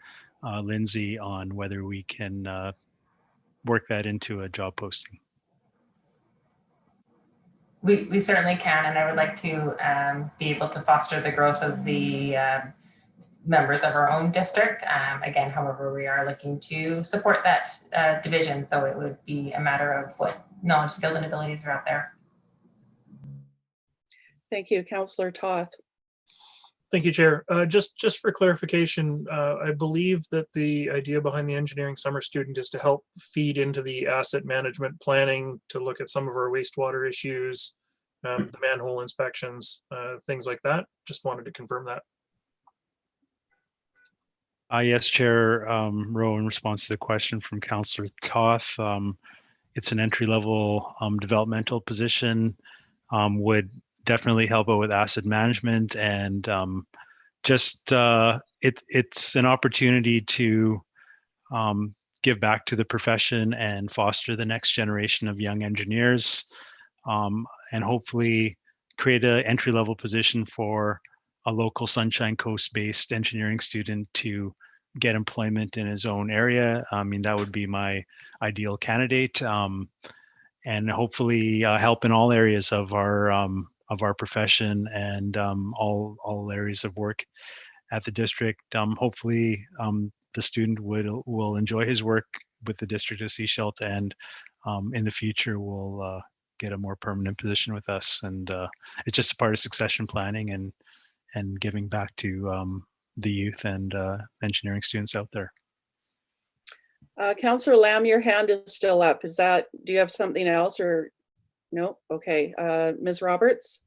Lindsay, on whether we can work that into a job posting. We certainly can, and I would like to be able to foster the growth of the members of our own district. Again, however, we are looking to support that division, so it would be a matter of what knowledge, skills, and abilities are out there. Thank you, Councillor Toth. Thank you, Chair. Just for clarification, I believe that the idea behind the engineering summer student is to help feed into the asset management planning, to look at some of our wastewater issues, the manhole inspections, things like that. Just wanted to confirm that. Yes, Chair Rowe, in response to the question from Councillor Toth, it's an entry-level developmental position, would definitely help out with asset management, and it's an opportunity to give back to the profession and foster the next generation of young engineers, and hopefully create an entry-level position for a local Sunshine Coast-based engineering student to get employment in his own area. I mean, that would be my ideal candidate, and hopefully help in all areas of our profession and all areas of work at the district. Hopefully, the student will enjoy his work with the district of Sechelt, and in the future will get a more permanent position with us. And it's just a part of succession planning and giving back to the youth and engineering students out there. Councillor Lamb, your hand is still up. Do you have something else or no? Okay, Ms. Roberts?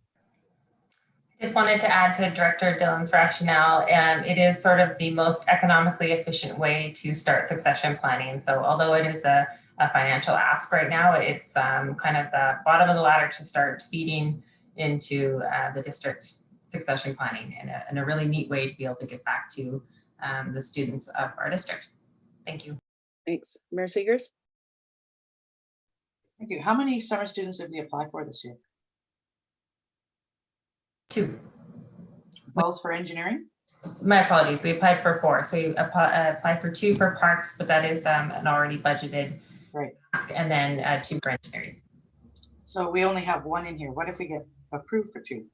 Just wanted to add to Director Dillon's rationale, and it is sort of the most economically efficient way to start succession planning. So although it is a financial ask right now, it's kind of the bottom of the ladder to start feeding into the district succession planning, and a really neat way to be able to get back to the students of our district. Thank you. Thanks. Mayor Seegers? Thank you. How many summer students did we apply for this year? 2. Both for engineering? My apologies. We applied for 4. So you applied for 2 for parks, but that is an already budgeted ask, and then 2 for engineering. So we only have 1 in here. What if we get approved for 2?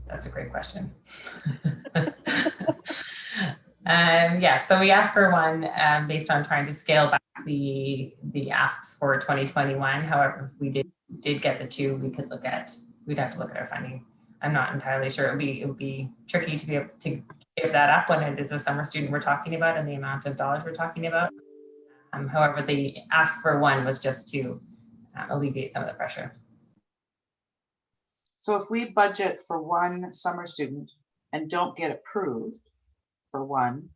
That's a great question. Yeah, so we asked for 1 based on trying to scale back the asks for 2021. However, if we did get the 2, we'd have to look at our funding. I'm not entirely sure. It would be tricky to be able to give that up when it is a summer student we're talking about and the amount of dollars we're talking about. However, the ask for 1 was just to alleviate some of the pressure. So if we budget for one summer student and don't get approved for one,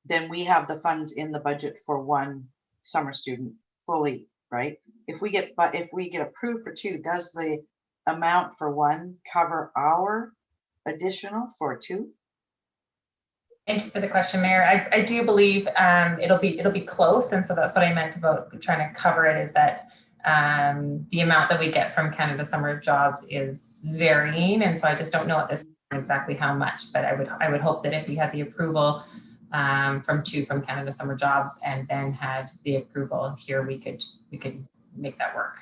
then we have the funds in the budget for one summer student fully, right? If we get approved for two, does the amount for one cover our additional for two? Thank you for the question, Mayor. I do believe it'll be close, and so that's what I meant about trying to cover it, is that the amount that we get from Canada Summer Jobs is varying, and so I just don't know at this time exactly how much, but I would hope that if we had the approval from Canada Summer Jobs and then had the approval here, we could make that work.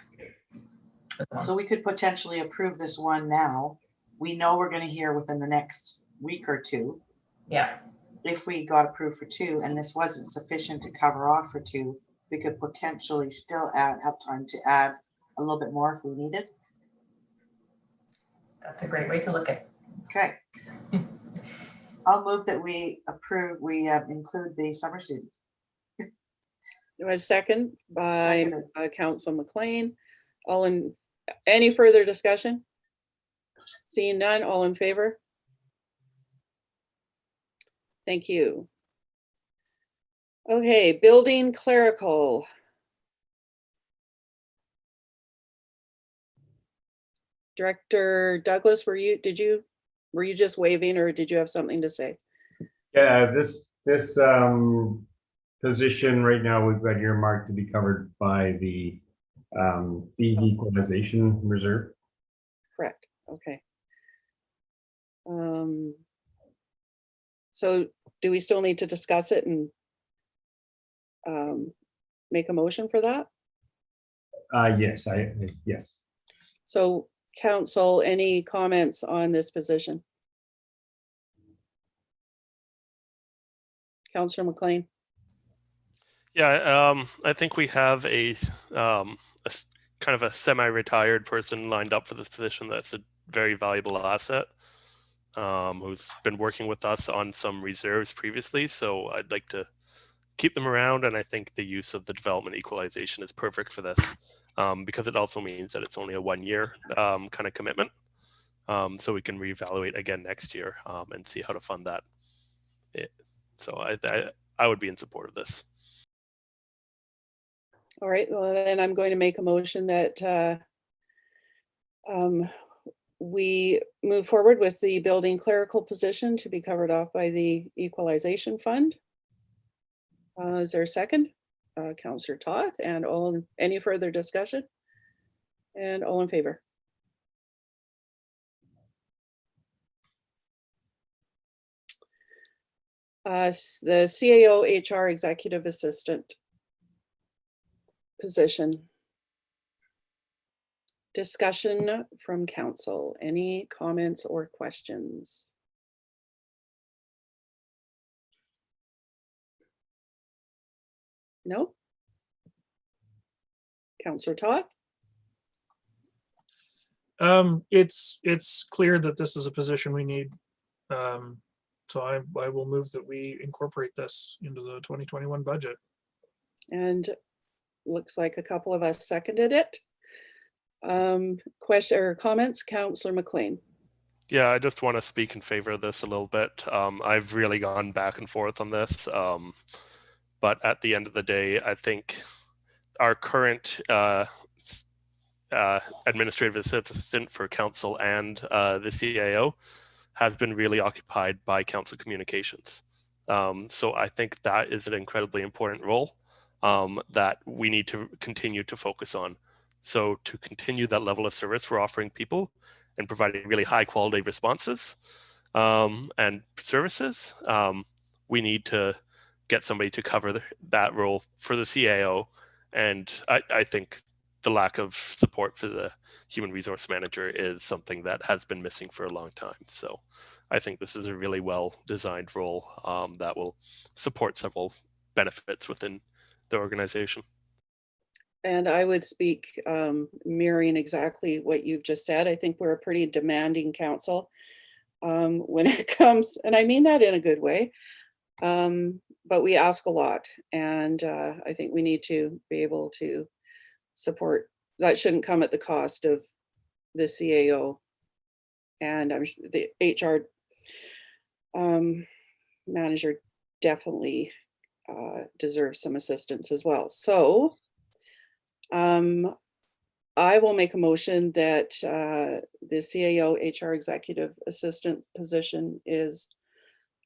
So we could potentially approve this one now. We know we're going to hear within the next week or two. Yeah. If we got approved for two and this wasn't sufficient to cover off for two, we could potentially still have time to add a little bit more if we needed. That's a great way to look at it. Okay. I'll move that we include the summer student. Do I have a second by Council McLean? Any further discussion? Seeing none, all in favor? Thank you. Okay, building clerical. Director Douglas, were you just waving, or did you have something to say? Yeah, this position right now we've got earmarked to be covered by the fee equalization reserve. Correct. Okay. So do we still need to discuss it and make a motion for that? Yes, yes. So council, any comments on this position? Councillor McLean. Yeah, I think we have a kind of a semi-retired person lined up for this position that's a very valuable asset, who's been working with us on some reserves previously. So I'd like to keep them around, and I think the use of the development equalization is perfect for this, because it also means that it's only a 1 year kind of commitment. So we can reevaluate again next year and see how to fund that. So I would be in support of this. All right, well, then I'm going to make a motion that we move forward with the building clerical position to be covered off by the equalization fund. Is there a second? Councillor Toth, and any further discussion? And all in favor? The CAO HR Executive Assistant position. Discussion from council. Any comments or questions? No? Councillor Toth? It's clear that this is a position we need. So I will move that we incorporate this into the 2021 budget. And looks like a couple of us seconded it. Question or comments, Councillor McLean? Yeah, I just want to speak in favor of this a little bit. I've really gone back and forth on this, but at the end of the day, I think our current administrative assistant for council and the CAO has been really occupied by council communications. So I think that is an incredibly important role that we need to continue to focus on. So to continue that level of service we're offering people and providing really high quality responses and services, we need to get somebody to cover that role for the CAO. And I think the lack of support for the human resource manager is something that has been missing for a long time. So I think this is a really well designed role that will support several benefits within the organization. And I would speak mirroring exactly what you've just said. I think we're a pretty demanding council when it comes, and I mean that in a good way, but we ask a lot. And I think we need to be able to support. That shouldn't come at the cost of the CAO. And I'm the HR manager definitely deserves some assistance as well. So I will make a motion that the CAO HR executive assistant position is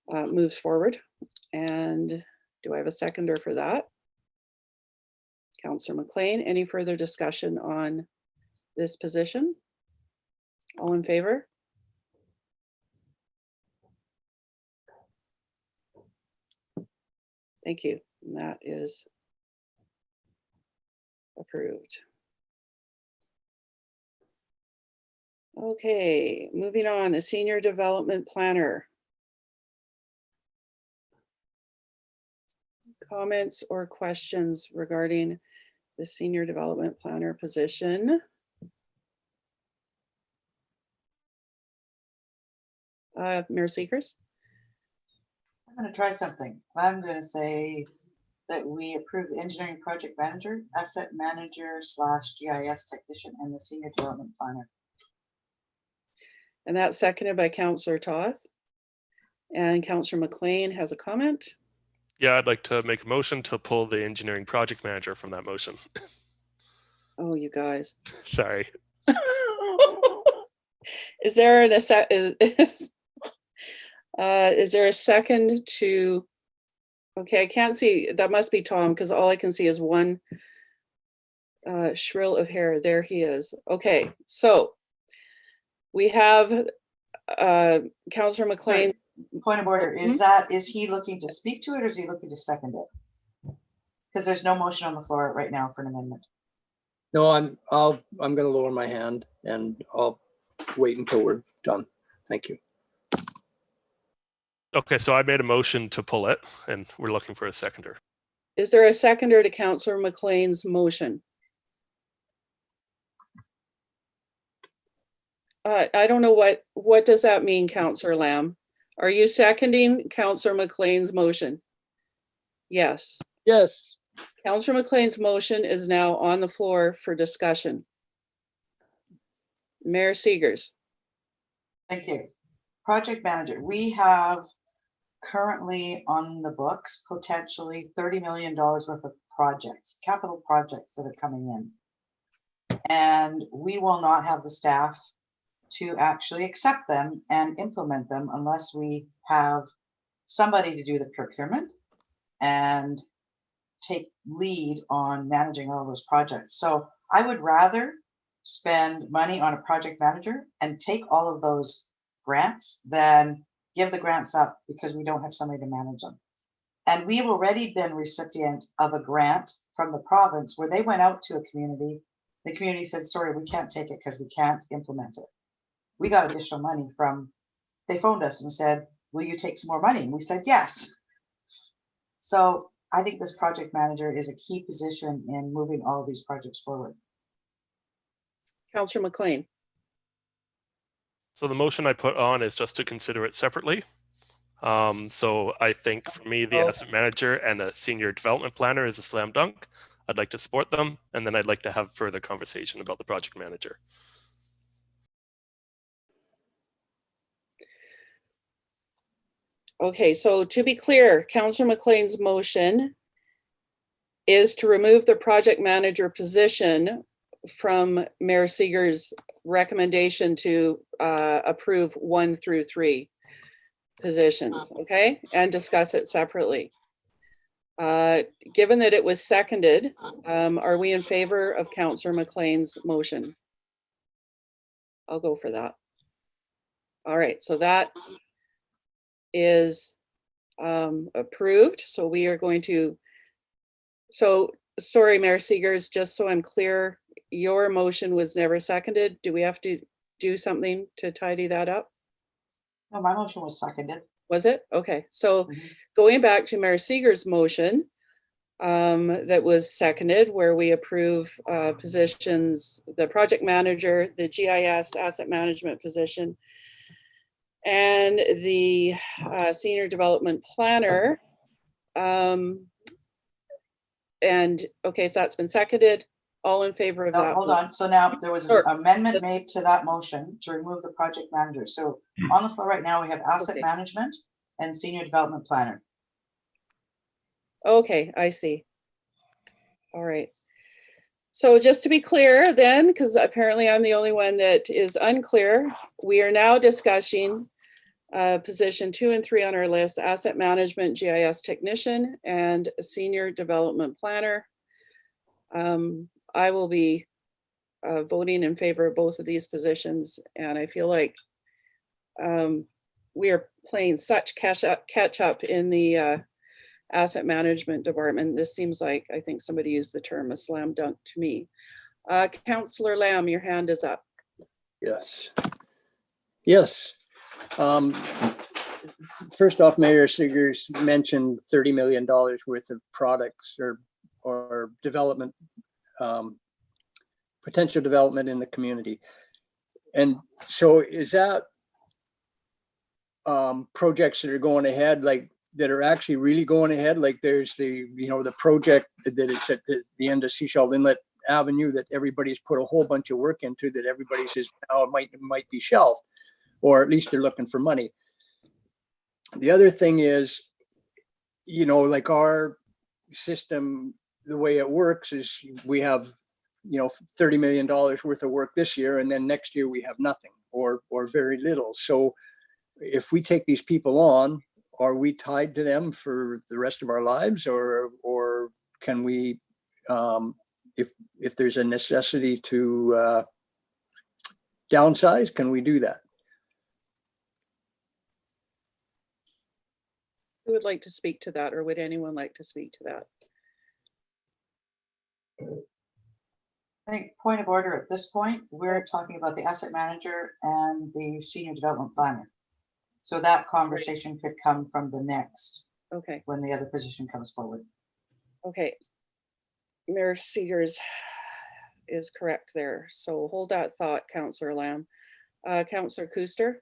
moves forward. And do I have a seconder for that? Councillor McLean, any further discussion on this position? All in favor? Thank you. And that is approved. Okay, moving on, the senior development planner. Comments or questions regarding the senior development planner position? Mayor Seekers? I'm going to try something. I'm going to say that we approve the engineering project manager, asset manager / GIS technician, and the senior development planner. And that's seconded by Councillor Toth. And Councillor McLean has a comment. Yeah, I'd like to make a motion to pull the engineering project manager from that motion. Oh, you guys. Sorry. Is there is there a second to, okay, I can't see, that must be Tom because all I can see is one shrill of hair. There he is. Okay, so we have Councillor McLean. Sorry, point of order, is he looking to speak to it or is he looking to second it? Because there's no motion on the floor right now for an amendment. No, I'm going to lower my hand and I'll wait until we're done. Thank you. Okay, so I made a motion to pull it and we're looking for a seconder. Is there a seconder to Councillor McLean's motion? I don't know what does that mean, Councillor Lamb? Are you seconding Councillor McLean's motion? Yes. Yes. Councillor McLean's motion is now on the floor for discussion. Mayor Seegers. Thank you. Project manager, we have currently on the books potentially $30 million worth of projects, capital projects that are coming in. And we will not have the staff to actually accept them and implement them unless we have somebody to do the procurement and take lead on managing all those projects. So I would rather spend money on a project manager and take all of those grants than give the grants up because we don't have somebody to manage them. And we've already been recipient of a grant from the province where they went out to a community. The community said, sorry, we can't take it because we can't implement it. We got additional money from, they phoned us and said, will you take some more money? And we said, yes. So I think this project manager is a key position in moving all of these projects forward. Councillor McLean. So the motion I put on is just to consider it separately. So I think for me, the asset manager and a senior development planner is a slam dunk. I'd like to support them. And then I'd like to have further conversation about the project manager. Okay, so to be clear, Councillor McLean's motion is to remove the project manager position from Mayor Seeger's recommendation to approve 1 through 3 positions, okay? And discuss it separately. Given that it was seconded, are we in favor of Councillor McLean's motion? I'll go for that. All right, so that is approved. So we are going to, so sorry, Mayor Seegers, just so I'm clear, your motion was never seconded. Do we have to do something to tidy that up? No, my motion was seconded. Was it? Okay, so going back to Mayor Seeger's motion that was seconded, where we approve positions, the project manager, the GIS asset management position, and the senior development planner. And okay, so that's been seconded. All in favor of No, that? hold on. So now there was an Sure. amendment made to that motion to remove the project manager. So on the floor right now, we have asset Okay. management and senior development planner. Okay, I see. All right. So just to be clear then, because apparently I'm the only one that is unclear, we are now discussing position 2 and 3 on our list, asset management GIS technician and senior development planner. I will be voting in favor of both of these positions, and I feel like we are playing such catch up in the asset management department. This seems like, I think somebody used the term a slam dunk to me. Councillor Lamb, your hand is up. Yes. Yes. First off, Mayor Seegers mentioned $30 million worth of products or development, potential development in the community. And so is that projects that are going ahead, like that are actually really going ahead? Like there's the, the project that it's at the end of Seashell Inlet Avenue that everybody's put a whole bunch of work into, that everybody says, oh, it might be shelved, or at least they're looking for money. The other thing is, like our system, the way it works is we have, $30 million worth of work this year, and then next year we have nothing or very little. So if we take these people on, are we tied to them for the rest of our lives, or can we, if there's a necessity to downsize, can we do that? Who would like to speak to that, or would anyone like to speak to that? I think point of order at this point, we're talking about the asset manager and the senior development planner. So that conversation could come from the next, Okay, when the other position comes forward. okay. Mayor Seegers is correct there. So hold that thought, Councillor Lamb. Councillor Kuster?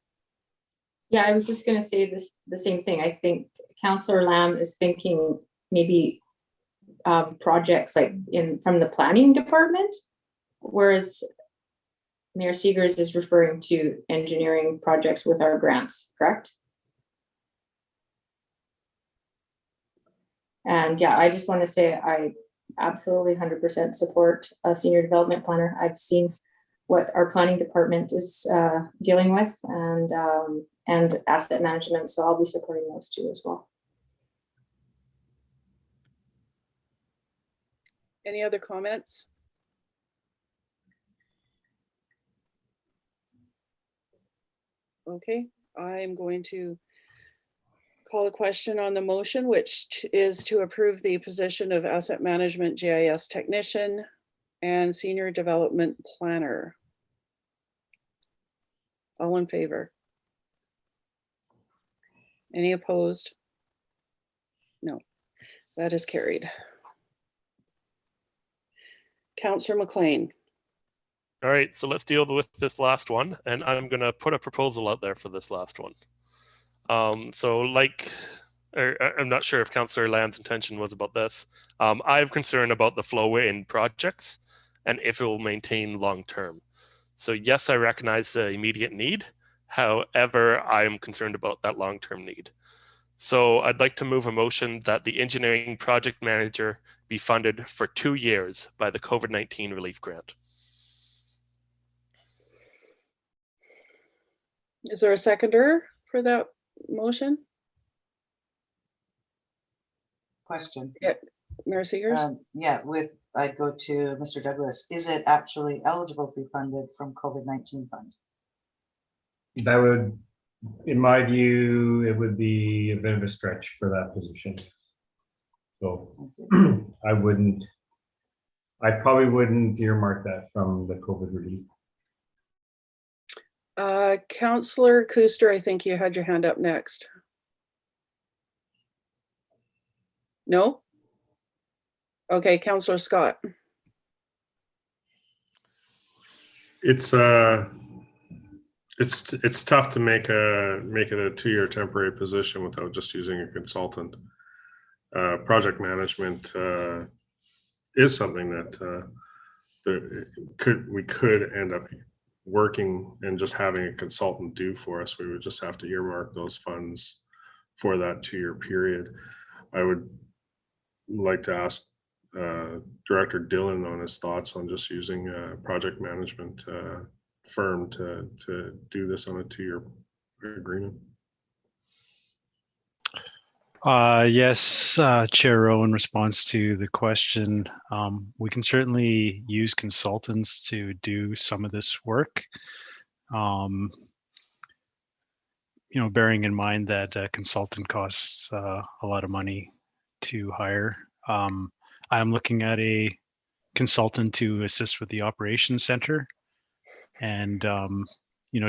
Yeah, I was just gonna say the same thing. I think Councillor Lamb is thinking maybe projects like from the planning department, whereas Mayor Seegers is referring to engineering projects with our grants, correct? And yeah, I just want to say I absolutely 100% support a senior development planner. I've seen what our planning department is dealing with, and asset management, so I'll be supporting those two as well. Any other comments? Okay, I'm going to call a question on the motion, which is to approve the position of asset management GIS technician and senior development planner. All in favor? Any opposed? No, that is carried. Councillor McLean. All right, so let's deal with this last one, and I'm going to put a proposal out there for this last one. I'm not sure if Councillor Lamb's intention was about this. I have concern about the flow in projects and if it will maintain long term. So yes, I recognize the immediate need. However, I am concerned about that long-term need. So I'd like to move a motion that the engineering project manager be funded for 2 years by the COVID-19 relief grant. Is there a seconder for that motion? Question. Yeah, Mayor Seegers? Yeah, I'd go to Mr. Douglas. Is it actually eligible to be funded from COVID-19 funds? That would, in my view, it would be a bit of a stretch for that position. So I probably wouldn't earmark that from the COVID relief. Councillor Kuster, I think you had your hand up next. No? Okay, Councillor Scott. It's tough to make it a 2-year temporary position without just using a consultant. Project management is something that we could end up working and just having a consultant do for us. We would just have to earmark those funds for that 2-year period. I would like to ask Director Dillon on his thoughts on just using a project management firm to do this on a 2-year agreement. Yes, Chair Rowe, in response to the question, we can certainly use consultants to do some of this work. Bearing in mind that a consultant costs a lot of money to hire. I'm looking at a consultant to assist with the operations center, and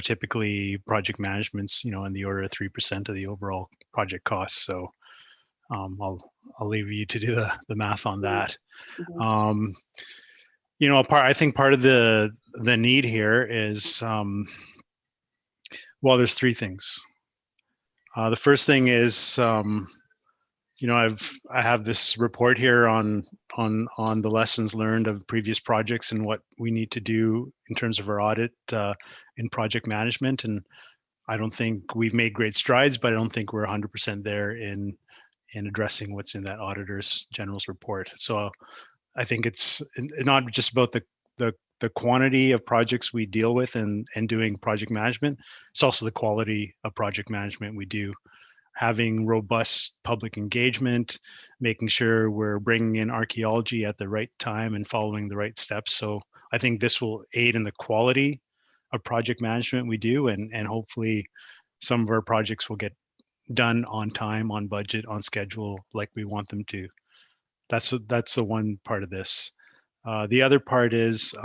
typically project management's in the order of 3% of the overall project costs. So I'll leave you to do the math on that. I think part of the need here is there's 3 things. The first thing is I have this report here on the lessons learned of previous projects and what we need to do in terms of our audit in project management. And I don't think we've made great strides, but I don't think we're 100% there in addressing what's in that auditor's general's report. So I think it's not just about the quantity of projects we deal with and doing project management. It's also the quality of project management we do. Having robust public engagement, making sure we're bringing in archaeology at the right time and following the right steps. So I think this will aid in the quality of project management we do, and hopefully some of our projects will get done on time, on budget, on schedule, like we want them to. That's the one part of this. The other part is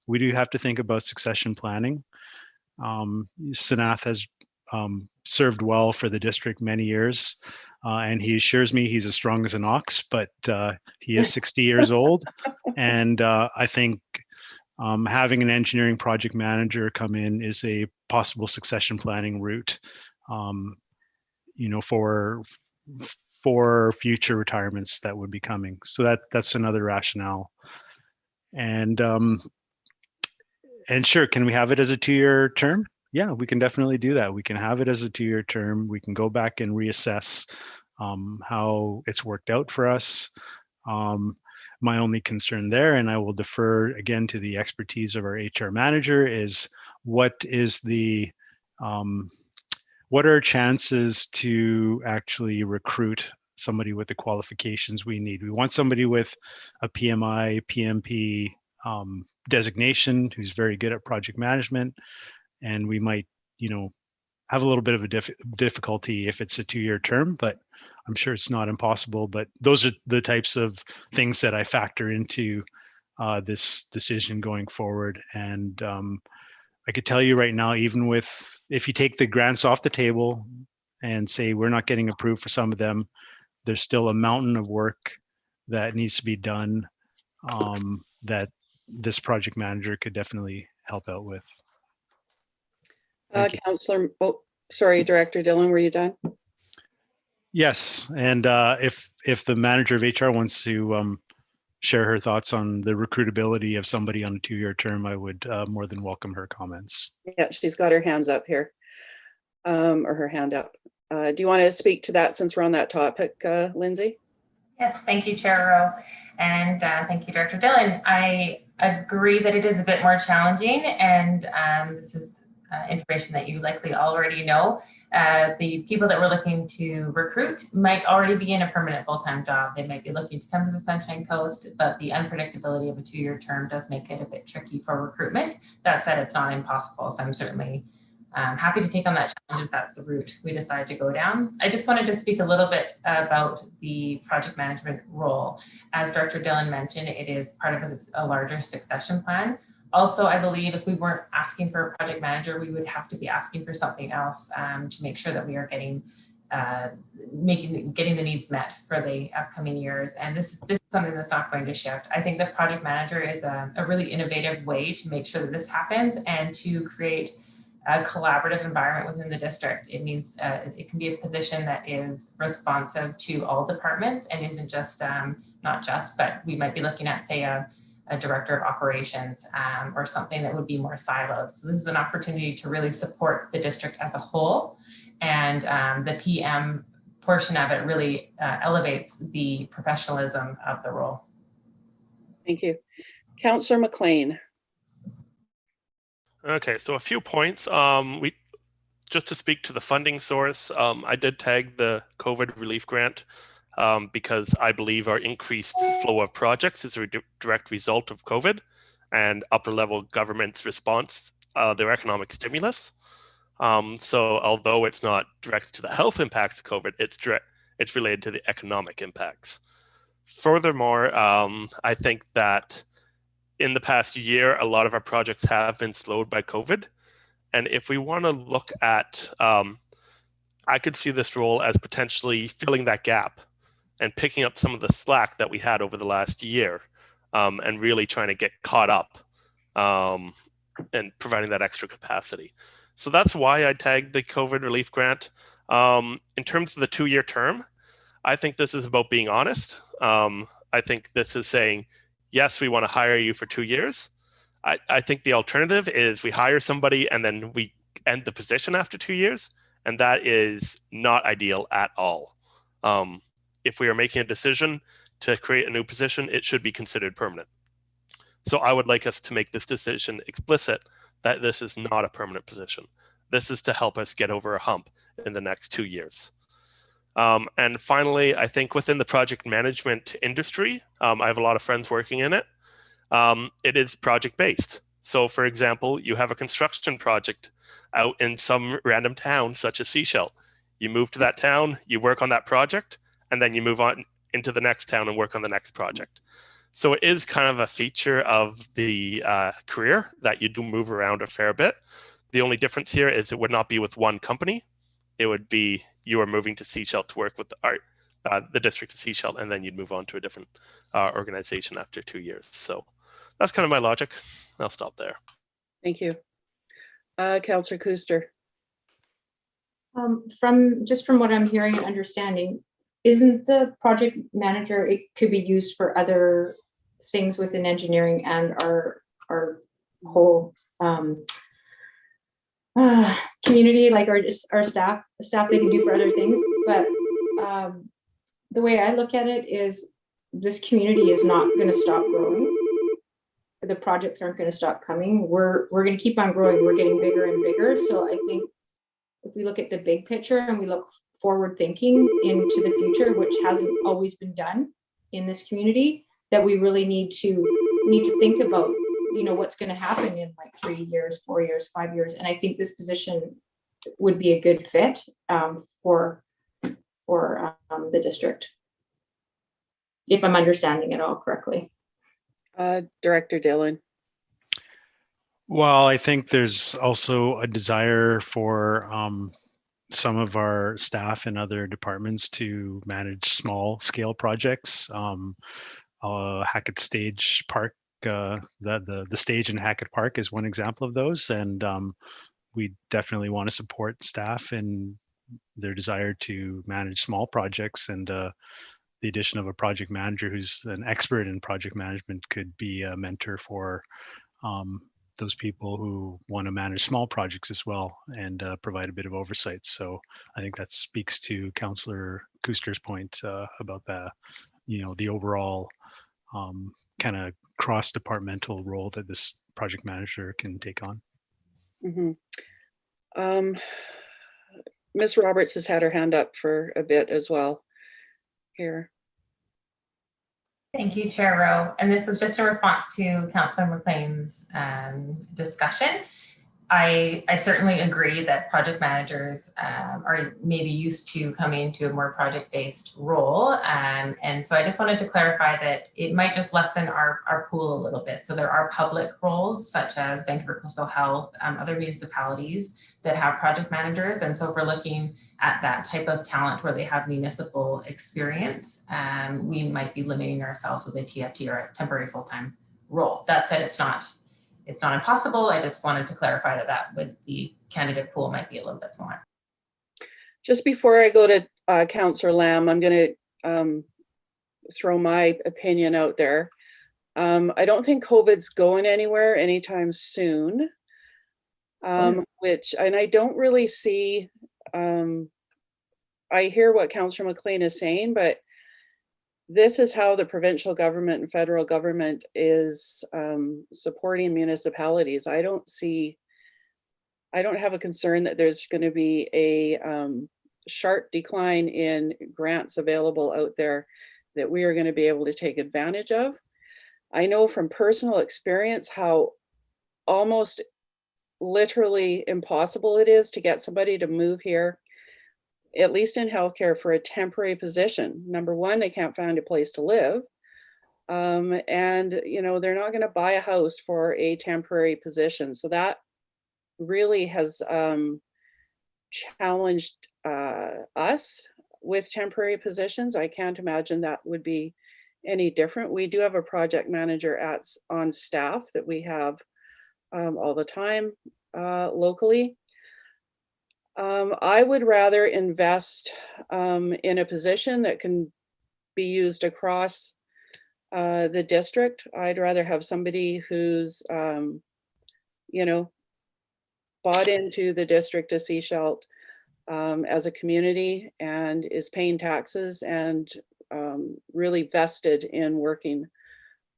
we do have to think about succession planning. Sanath has served well for the district many years, and he assures me he's as strong as an ox, but he is 60 years old. And I think having an engineering project manager come in is a possible succession planning route, for future retirements that would be coming. So that's another rationale. And sure, can we have it as a 2-year term? Yeah, we can definitely do that. We can have it as a 2-year term. We can go back and reassess how it's worked out for us. My only concern there, and I will defer again to the expertise of our HR manager, is what are our chances to actually recruit somebody with the qualifications we need? We want somebody with a PMI, PMP designation who's very good at project management. And we might, have a little bit of a difficulty if it's a 2-year term, but I'm sure it's not impossible. But those are the types of things that I factor into this decision going forward. And I could tell you right now, even if you take the grants off the table and say we're not getting approved for some of them, there's still a mountain of work that needs to be done that this project manager could definitely help out with. Councillor, Director Dillon, were you done? Yes, and if the manager of HR wants to share her thoughts on the recruitability of somebody on a 2-year term, I would more than welcome her comments. Yeah, she's got her hands up here, or her hand up. Do you want to speak to that since we're on that topic, Lindsay? Yes, thank you, Chair Rowe, and thank you, Director Dillon. I agree that it is a bit more challenging, and this is information that you likely already know. The people that we're looking to recruit might already be in a permanent full-time job. They might be looking to come to the Sunshine Coast, but the unpredictability of a 2-year term does make it a bit tricky for recruitment. That said, it's not impossible, so I'm certainly happy to take on that challenge if that's the route we decide to go down. I just wanted to speak a little bit about the project management role. As Director Dillon mentioned, it is part of a larger succession plan. Also, I believe if we weren't asking for a project manager, we would have to be asking for something else to make sure that we are getting the needs met for the upcoming years. And this is something that's not going to shift. I think the project manager is a really innovative way to make sure that this happens and to create a collaborative environment within the district. It means it can be a position that is responsive to all departments and isn't just, but we might be looking at, say, a director of operations, or something that would be more siloed. So this is an opportunity to really support the district as a whole, and the PM portion of it really elevates the professionalism of the role. Thank you. Councillor McLean. Okay, so a few points. Just to speak to the funding source, I did tag the COVID relief grant because I believe our increased flow of projects is a direct result of COVID and upper level government's response, their economic stimulus. So although it's not direct to the health impacts of COVID, it's related to the economic impacts. Furthermore, I think that in the past year, a lot of our projects have been slowed by COVID. And if we want to look at, I could see this role as potentially filling that gap and picking up some of the slack that we had over the last year, and really trying to get caught up and providing that extra capacity. So that's why I tagged the COVID relief grant. In terms of the 2-year term, I think this is about being honest. I think this is saying, yes, we want to hire you for 2 years. I think the alternative is we hire somebody and then we end the position after 2 years. And that is not ideal at all. If we are making a decision to create a new position, it should be considered permanent. So I would like us to make this decision explicit that this is not a permanent position. This is to help us get over a hump in the next 2 years. And finally, I think within the project management industry, I have a lot of friends working in it. It is project-based. So for example, you have a construction project out in some random town, such as Sechelt. You move to that town, you work on that project, and then you move on into the next town and work on the next project. So it is kind of a feature of the career that you do move around a fair bit. The only difference here is it would not be with one company. It would be you are moving to Sechelt to work with the district of Sechelt, and then you'd move on to a different organization after 2 years. So that's kind of my logic. I'll stop there. Thank you. Councillor Kuster. From what I'm hearing and understanding, isn't the project manager, it could be used for other things within engineering and our whole community, like our staff they can do for other things. But the way I look at it is this community is not going to stop growing. The projects aren't going to stop coming. We're going to keep on growing. We're getting bigger and bigger. So I think if we look at the big picture and we look forward thinking into the future, which hasn't always been done in this community, that we really need to think about, what's going to happen in like 3 years, 4 years, 5 years. And I think this position would be a good fit for the district, if I'm understanding it all correctly. Director Dillon. Well, I think there's also a desire for some of our staff in other departments to manage small scale projects. Hackett Stage Park, the stage in Hackett Park is one example of those. And we definitely want to support staff in their desire to manage small projects, and the addition of a project manager who's an expert in project management could be a mentor for those people who want to manage small projects as well, and provide a bit of oversight. So I think that speaks to Councillor Kuster's point about the overall kind of cross-departmental role that this project manager can take on. Mm-hmm. Ms. Roberts has had her hand up for a bit as well here. Thank you, Chair Rowe. And this is just a response to Councillor McLean's discussion. I certainly agree that project managers are maybe used to coming into a more project-based role. And so I just wanted to clarify that it might just lessen our pool a little bit. So there are public roles such as Vancouver Coastal Health, other municipalities that have project managers. And so if we're looking at that type of talent where they have municipal experience, we might be limiting ourselves with a TFT or a temporary full-time role. That said, it's not impossible. I just wanted to clarify that with the candidate pool might be a little bit smaller. Just before I go to Councillor Lamb, I'm going to throw my opinion out there. I don't think COVID's going anywhere anytime soon. And I don't really see, I hear what Councillor McLean is saying, but this is how the provincial government and federal government is supporting municipalities. I don't have a concern that there's going to be a sharp decline in grants available out there that we are going to be able to take advantage of. I know from personal experience how almost literally impossible it is to get somebody to move here, at least in healthcare, for a temporary position. Number one, they can't find a place to live. And they're not going to buy a house for a temporary position. So that really has challenged us with temporary positions. I can't imagine that would be any different. We do have a project manager on staff that we have all the time locally. I would rather invest in a position that can be used across the district. I'd rather have somebody who's, bought into the district of Sechelt as a community and is paying taxes and really vested in working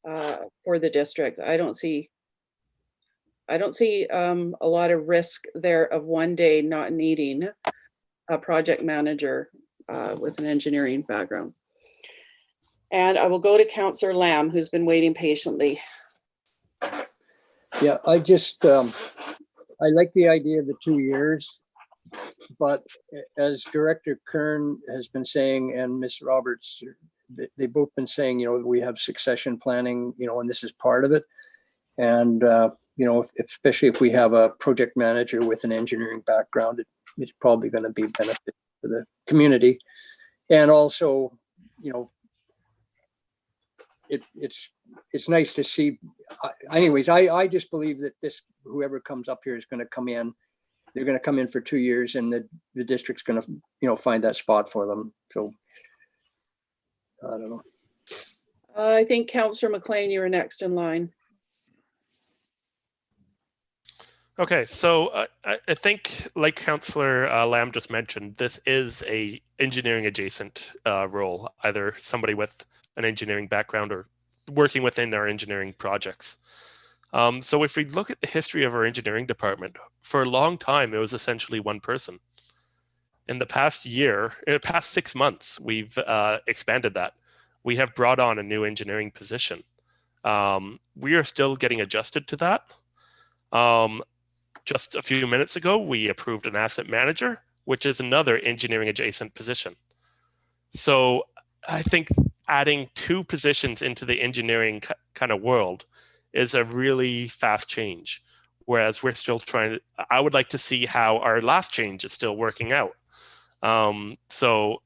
for the district. I don't see a lot of risk there of one day not needing a project manager with an engineering background. And I will go to Councillor Lamb, who's been waiting patiently. Yeah, I just, I like the idea of the 2 years, but as Director Kern has been saying, and Ms. Roberts, they've both been saying, we have succession planning, and this is part of it. And, especially if we have a project manager with an engineering background, it's probably going to be benefit for the community. And also, it's nice to see. Anyways, I just believe that whoever comes up here is going to come in. They're going to come in for 2 years, and the district's going to, find that spot for them. So I don't know. I think Councillor McLean, you were next in line. Okay, so I think, like Councillor Lamb just mentioned, this is a engineering adjacent role, either somebody with an engineering background or working within our engineering projects. So if we look at the history of our engineering department, for a long time, it was essentially one person. In the past 6 months, we've expanded that. We have brought on a new engineering position. We are still getting adjusted to that. Just a few minutes ago, we approved an asset manager, which is another engineering adjacent position. So I think adding 2 positions into the engineering kind of world is a really fast change. Whereas we're still I would like to see how our last change is still working out. So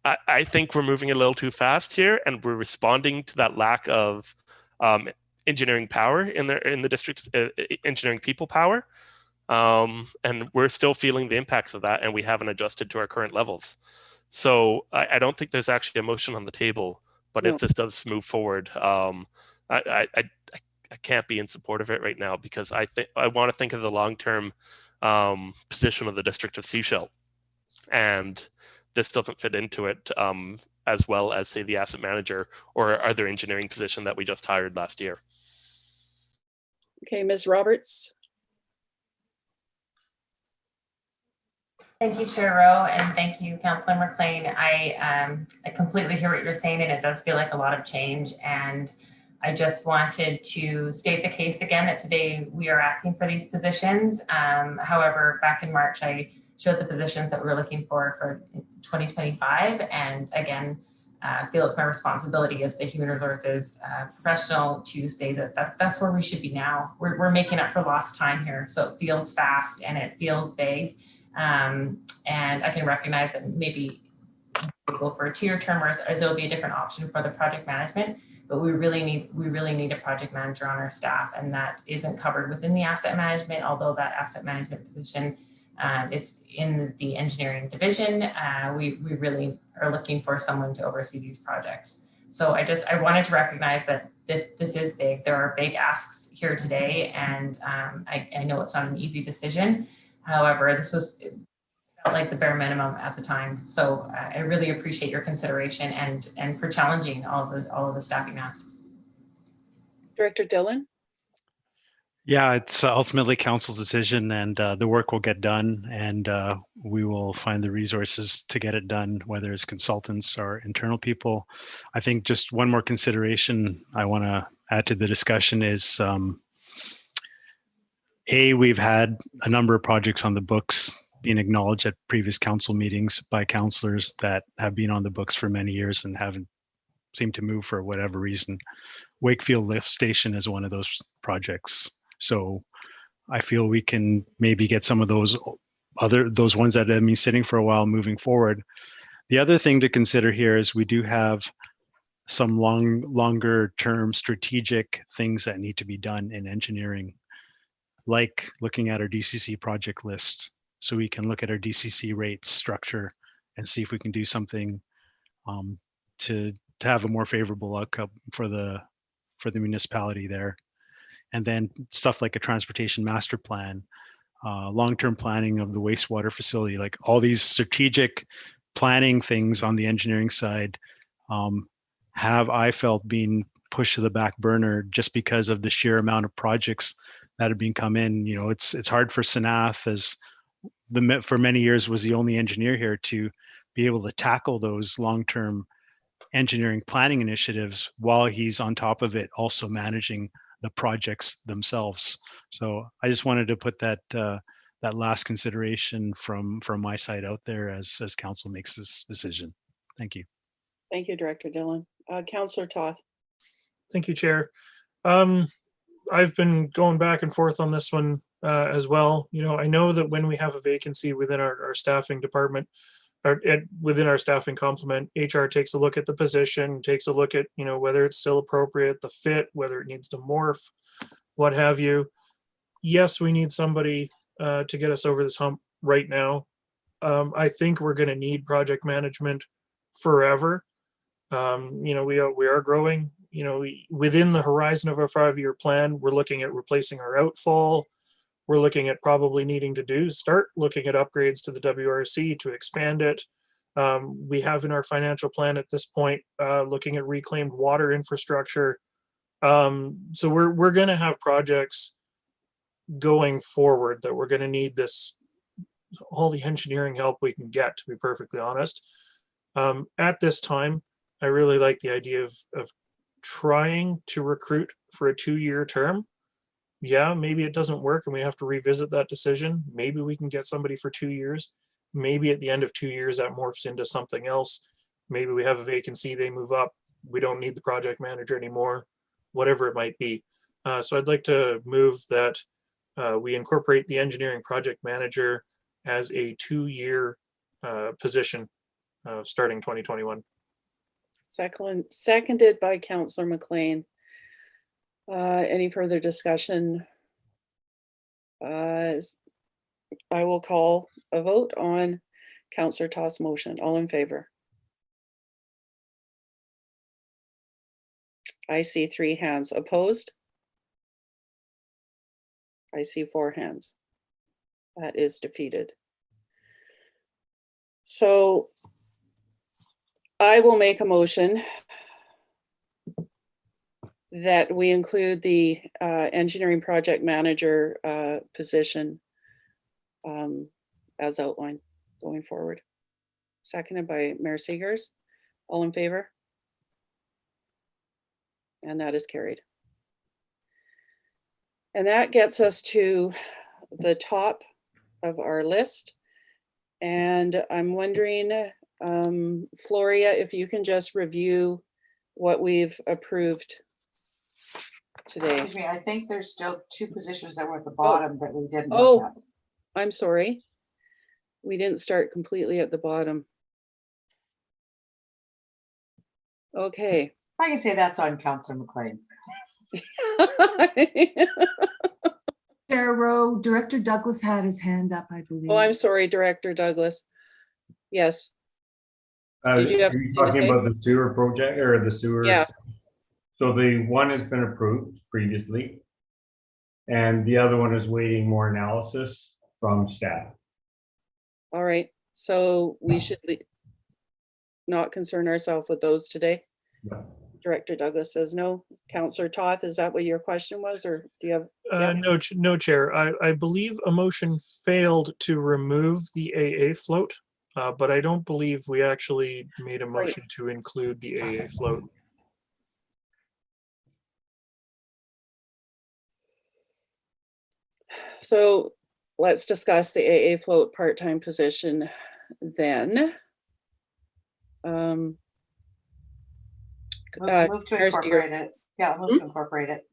I think we're moving a little too fast here, and we're responding to that lack of engineering power in the district, engineering people power. And we're still feeling the impacts of that, and we haven't adjusted to our current levels. So I don't think there's actually a motion on the table, but if this does move forward, I can't be in support of it right now, because I want to think of the long-term position of the district of Sechelt, and this doesn't fit into it as well as, say, the asset manager or other engineering position that we just hired last year. Okay, Ms. Roberts. Thank you, Chair Rowe, and thank you, Councillor McLean. I completely hear what you're saying, and it does feel like a lot of change. And I just wanted to state the case again that today we are asking for these positions. However, back in March, I showed the positions that we were looking for 2025. And again, I feel it's my responsibility as the human resources professional to say that that's where we should be now. We're making up for lost time here. So it feels fast and it feels vague. And I can recognize that maybe we'll go for a 2-year term, or there'll be a different option for the project management, but we really need a project manager on our staff, and that isn't covered within the asset management, although that asset management position is in the engineering division. We really are looking for someone to oversee these projects. So I wanted to recognize that this is big. There are big asks here today, and I know it's not an easy decision. However, this was felt like the bare minimum at the time. So I really appreciate your consideration and for challenging all of the staffing asks. Director Dillon? Yeah, it's ultimately council's decision, and the work will get done, and we will find the resources to get it done, whether it's consultants or internal people. I think just one more consideration I want to add to the discussion is we've had a number of projects on the books being acknowledged at previous council meetings by councillors that have been on the books for many years and haven't seemed to move for whatever reason. Wakefield Lift Station is one of those projects. So I feel we can maybe get some of those ones that have been sitting for a while moving forward. The other thing to consider here is we do have some longer term strategic things that need to be done in engineering, like looking at our DCC project list, so we can look at our DCC rates structure and see if we can do something to have a more favorable outcome for the municipality there. And then stuff like a transportation master plan, long-term planning of the wastewater facility, like all these strategic planning things on the engineering side have, I felt, been pushed to the back burner just because of the sheer amount of projects that have been come in. You know, it's hard for Sanath, as for many years was the only engineer here, to be able to tackle those long-term engineering planning initiatives while he's on top of it also managing the projects themselves. So I just wanted to put that that last consideration from my side out there as council makes this decision. Thank you. Thank you, Director Dillon. Councillor Toth. Thank you, Chair. I've been going back and forth on this one as well. You know, I know that when we have a vacancy within our staffing department, or within our staffing complement, HR takes a look at the position, takes a look at, you know, whether it's still appropriate, the fit, whether it needs to morph, what have you. Yes, we need somebody to get us over this hump right now. I think we're going to need project management forever. You know, we are growing. You know, within the horizon of our 5-year plan, we're looking at replacing our outfall. We're looking at probably needing to start looking at upgrades to the WRC to expand it. We have in our financial plan at this point, looking at reclaimed water infrastructure. So we're going to have projects going forward that we're going to need all the engineering help we can get, to be perfectly honest. At this time, I really like the idea of trying to recruit for a 2-year term. Yeah, maybe it doesn't work and we have to revisit that decision. Maybe we can get somebody for 2 years. Maybe at the end of 2 years that morphs into something else. Maybe we have a vacancy, they move up. We don't need the project manager anymore, whatever it might be. So I'd like to move that we incorporate the engineering project manager as a 2-year position starting 2021. Seconded by Councillor McLean. Any further discussion? I will call a vote on Councillor Toth's motion. All in favor? I see 3 hands. Opposed? I see 4 hands. That is defeated. So I will make a motion that we include the engineering project manager position as outlined going forward. Seconded by Mayor Seegers. All in favor? And that is carried. And that gets us to the top of our list. And I'm wondering, Floria, if you can just review what we've approved today. Excuse me, I think there's still 2 positions that were at the bottom that we didn't look Oh, at. I'm sorry. We didn't start completely at the bottom. Okay. I can say that's on Councillor McLean. Chair Rowe, Director Douglas had his hand up, I believe. Oh, I'm sorry, Director Douglas. Yes. Did you have are you something to talking say? about the sewer project or the sewers? Yeah. So the one has been approved previously. And the other one is waiting more analysis from staff. All right, so we should not concern ourselves with those today. No. Director Douglas says no. Councillor Toth, is that what your question was, or do you have? Yeah. No, no, Chair. I believe a motion failed to remove the AA float, but I don't believe we actually made a motion to include the AA float. So let's discuss the AA float part-time position then. Move to Mayor incorporate Seeger. it. Yeah, move to incorporate it.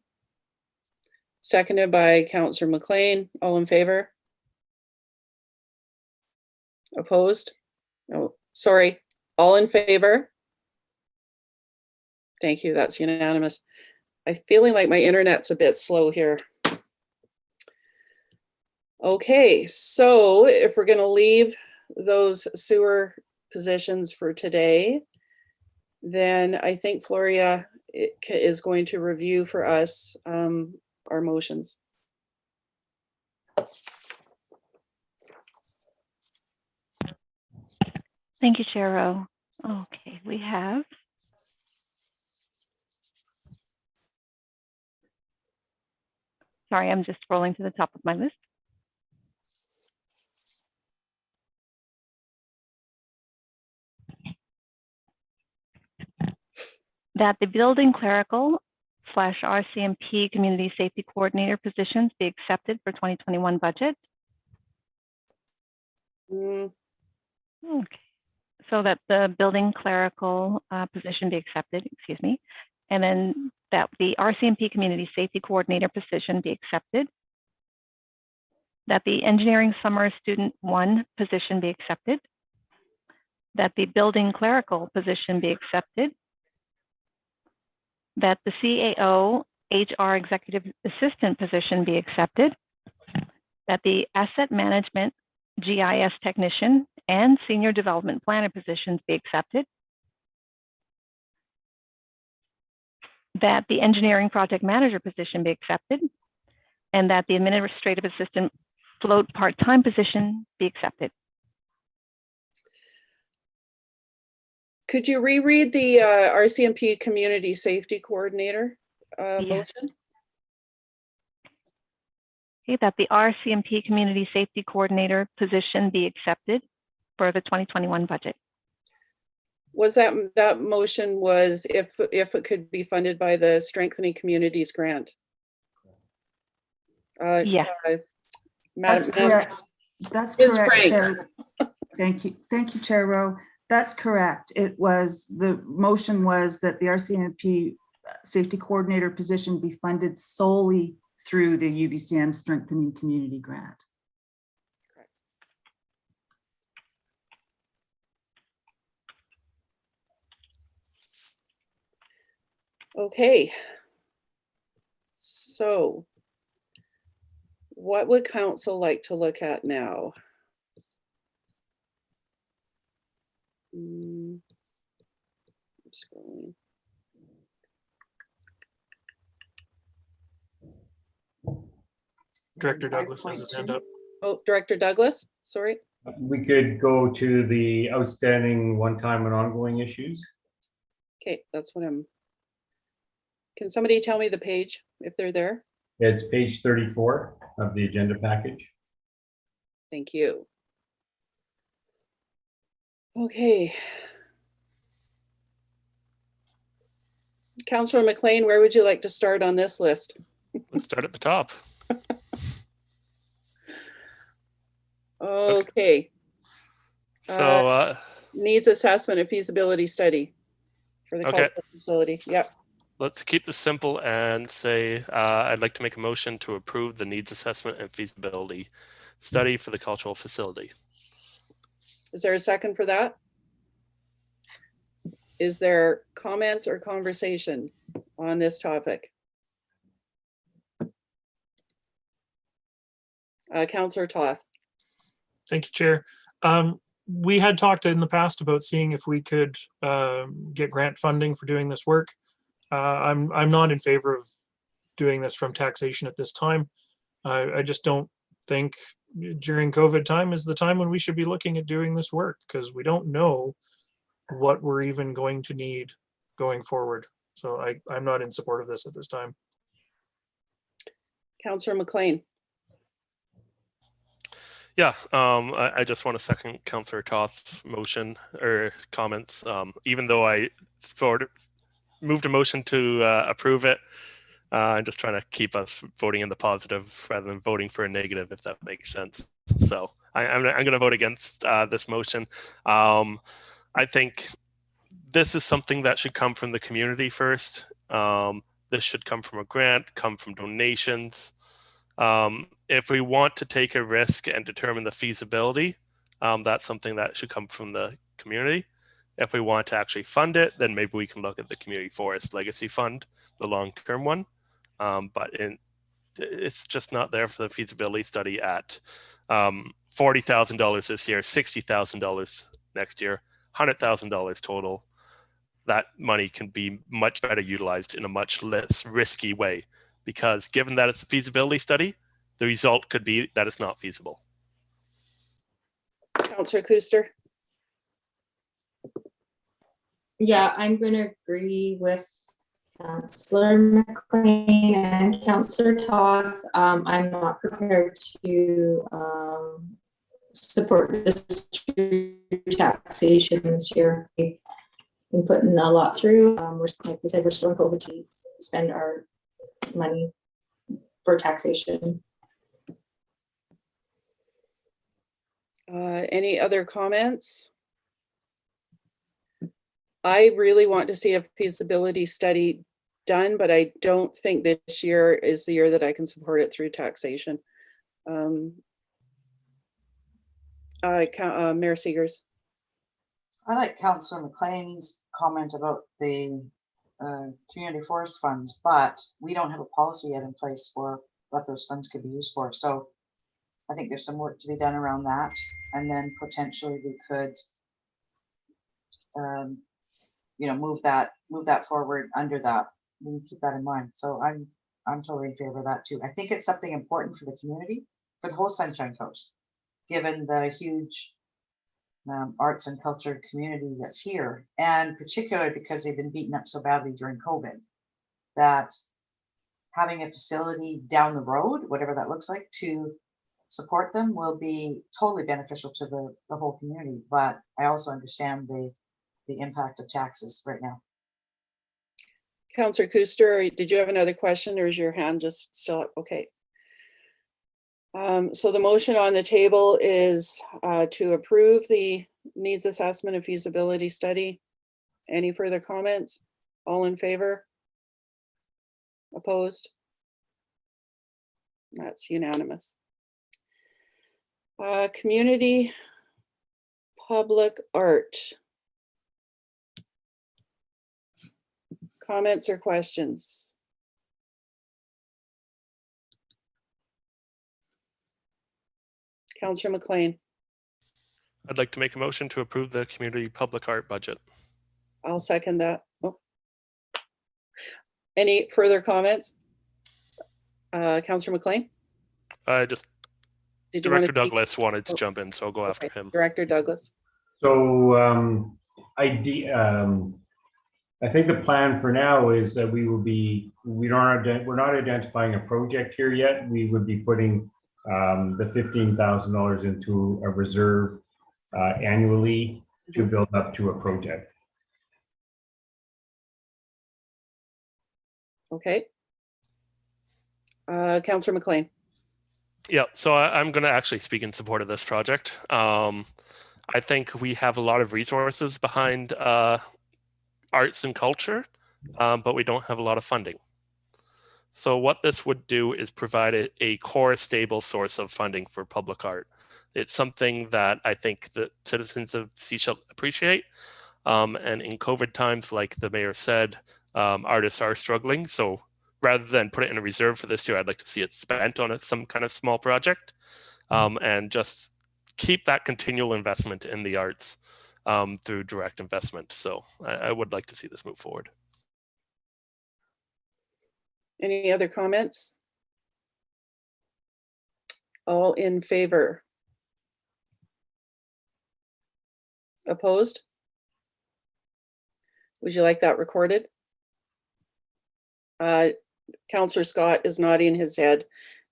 Seconded by Councillor McLean. All in favor? Opposed? Oh, sorry. All in favor? Thank you. That's unanimous. I'm feeling like my internet's a bit slow here. Okay, so if we're going to leave those sewer positions for today, then I think Floria is going to review for us our motions. Thank you, Chair Rowe. Okay, we have sorry, I'm just scrolling to the top of my list. That the building clerical / RCMP community safety coordinator positions be accepted for 2021 budget. Okay, so that the building clerical position be accepted, excuse me, and then that the RCMP community safety coordinator position be accepted. That the engineering summer student 1 position be accepted. That the building clerical position be accepted. That the CAO HR executive assistant position be accepted. That the asset management GIS technician and senior development planner positions be accepted. That the engineering project manager position be accepted. And that the administrative assistant float part-time position be accepted. Could you reread the RCMP community safety coordinator motion? Okay, that the RCMP community safety coordinator position be accepted for the 2021 budget. Was that motion was if it could be funded by the Strengthening Communities grant? Yeah. That's correct. That's Ms. correct, Frank. Chair. Thank you. Thank you, Chair Rowe. That's correct. It was, the motion was that the RCMP safety coordinator position be funded solely through the UBCM Strengthening Community Grant. Okay. So what would council like to look at now? I'm scrolling. Director Douglas has his hand up. Oh, Director Douglas, sorry. We could go to the outstanding one-time and ongoing issues. Okay, that's what I'm. Can somebody tell me the page if they're there? It's page 34 of the agenda package. Thank you. Okay. Councillor McLean, where would you like to start on this list? Let's start at the top. Okay. So Needs assessment and feasibility study for the Okay. cultural facility. Yep. let's keep this simple and say I'd like to make a motion to approve the needs assessment and feasibility study for the cultural facility. Is there a second for that? Is there comments or conversation on this topic? Councillor Toth. Thank you, Chair. We had talked in the past about seeing if we could get grant funding for doing this work. I'm not in favor of doing this from taxation at this time. I just don't think during COVID time is the time when we should be looking at doing this work, because we don't know what we're even going to need going forward. So I'm not in support of this at this time. Councillor McLean. Yeah, I just want to second Councillor Toth's motion or comments. Even though I moved a motion to approve it, I'm just trying to keep us voting in the positive rather than voting for a negative, if that makes sense. So I'm going to vote against this motion. I think this is something that should come from the community first. This should come from a grant, come from donations. If we want to take a risk and determine the feasibility, that's something that should come from the community. If we want to actually fund it, then maybe we can look at the Community Forest Legacy Fund, the long-term one. But it's just not there for the feasibility study at $40,000 this year, $60,000 next year, $100,000 total. That money can be much better utilized in a much less risky way, because given that it's a feasibility study, the result could be that it's not feasible. Councillor Kuster. Yeah, I'm going to agree with Councillor McLean and Councillor Toth. I'm not prepared to support this taxation this year. We've been putting a lot through. Like we said, we're still in COVID to spend our money for taxation. Any other comments? I really want to see a feasibility study done, but I don't think this year is the year that I can support it through taxation. Mayor Seegers. I like Councillor McLean's comment about the community forest funds, but we don't have a policy yet in place for what those funds could be used for. So I think there's some work to be done around that, and then potentially we could move that forward under that. We need to keep that in mind. So I'm totally in favor of that too. I think it's something important for the community, for the whole Sunshine Coast, given the huge arts and culture community that's here, and particularly because they've been beaten up so badly during COVID, that having a facility down the road, whatever that looks like, to support them will be totally beneficial to the whole community. But I also understand the impact of taxes right now. Councillor Kuster, did you have another question, or is your hand just still up? Okay. So the motion on the table is to approve the needs assessment and feasibility study. Any further comments? All in favor? Opposed? That's unanimous. Community public art. Comments or questions? Councillor McLean. I'd like to make a motion to approve the community public art budget. I'll second that. Oh. Any further comments? Councillor McLean? Director Douglas wanted to jump in, so I'll go after him. Director Douglas. So I think the plan for now is that we're not identifying a project here yet. We would be putting the $15,000 into a reserve annually to build up to a project. Okay. Councillor McLean. Yeah, so I'm going to actually speak in support of this project. I think we have a lot of resources behind arts and culture, but we don't have a lot of funding. So what this would do is provide a core stable source of funding for public art. It's something that I think the citizens of Sechelt appreciate. And in COVID times, like the mayor said, artists are struggling. So rather than put it in a reserve for this year, I'd like to see it spent on some kind of small project, and just keep that continual investment in the arts through direct investment. So I would like to see this move forward. Any other comments? All in favor? Opposed? Would you like that recorded? Councillor Scott is nodding his head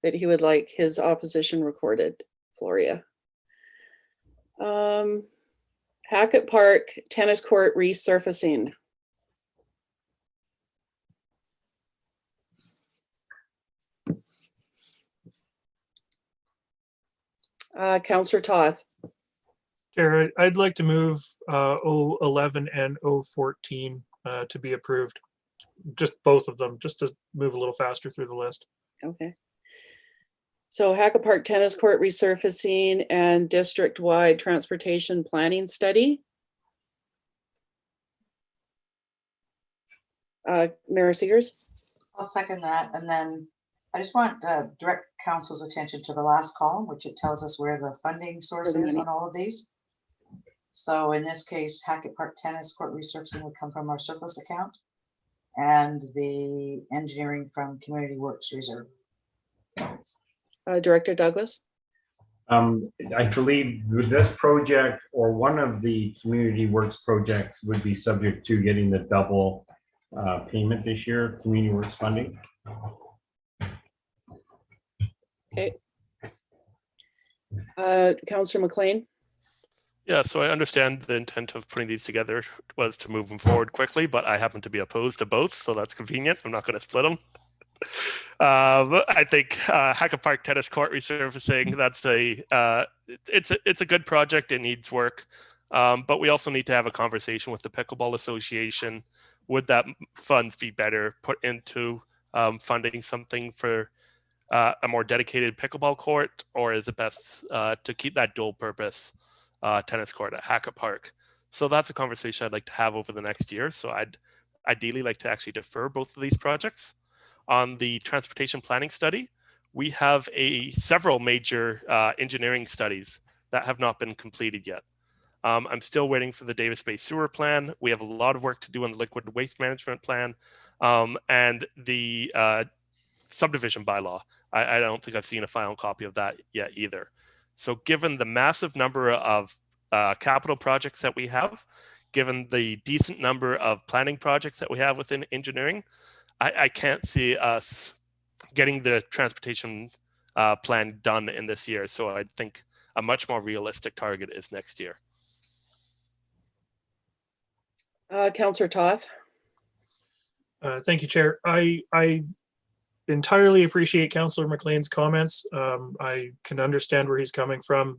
that he would like his opposition recorded, Floria. Hackett Park tennis court resurfacing. Councillor Toth. Chair, I'd like to move 011 and 014 to be approved. Just both of them, just to move a little faster through the list. Okay. So Hackett Park tennis court resurfacing and district-wide transportation planning study. Mayor Seegers? I'll second that. And then I just want direct council's attention to the last column, which it tells us where the funding source is on all of these. So in this case, Hackett Park tennis court resurfacing would come from our surplus account, and the engineering from Community Works Reserve. Director Douglas? I believe this project or one of the Community Works projects would be subject to getting the double payment this year, Community Works funding. Okay. Councillor McLean? Yeah, so I understand the intent of putting these together was to move them forward quickly, but I happen to be opposed to both, so that's convenient. I'm not going to split them. I think Hackett Park tennis court resurfacing, that's it's a good project. It needs work, but we also need to have a conversation with the Pickleball Association. Would that funds be better put into funding something for a more dedicated pickleball court, or is it best to keep that dual purpose tennis court at Hackett Park? So that's a conversation I'd like to have over the next year. So I'd ideally like to actually defer both of these projects. On the transportation planning study, we have several major engineering studies that have not been completed yet. I'm still waiting for the Davis Bay Sewer Plan. We have a lot of work to do on the liquid waste management plan and the subdivision bylaw. I don't think I've seen a final copy of that yet either. So given the massive number of capital projects that we have, given the decent number of planning projects that we have within engineering, I can't see us getting the transportation plan done in this year. So I think a much more realistic target is next year. Councillor Toth? Thank you, Chair. I entirely appreciate Councillor McLean's comments. I can understand where he's coming from.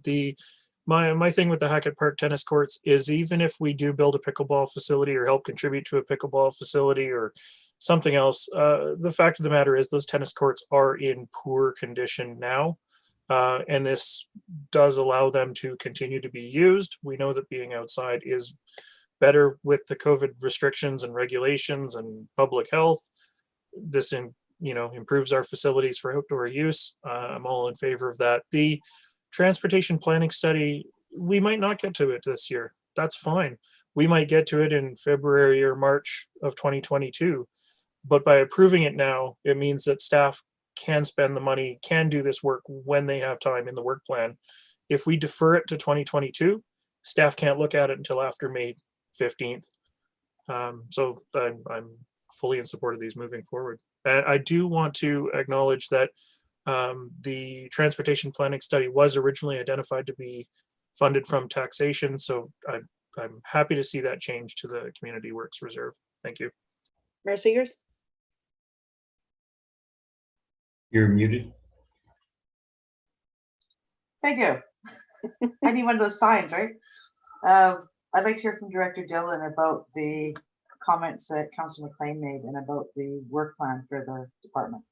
My thing with the Hackett Park tennis courts is even if we do build a pickleball facility or help contribute to a pickleball facility or something else, the fact of the matter is those tennis courts are in poor condition now. And this does allow them to continue to be used. We know that being outside is better with the COVID restrictions and regulations and public health. This improves our facilities for outdoor use. I'm all in favor of that. The transportation planning study, we might not get to it this year. That's fine. We might get to it in February or March of 2022. But by approving it now, it means that staff can spend the money, can do this work when they have time in the work plan. If we defer it to 2022, staff can't look at it until after May 15th. So I'm fully in support of these moving forward. And I do want to acknowledge that the transportation planning study was originally identified to be funded from taxation. So I'm happy to see that change to the Community Works Reserve. Thank you. Mayor Seegers? You're muted. Thank you. I need one of those signs, right? I'd like to hear from Director Dillon about the comments that Councilor McLean made and about the work plan for the department.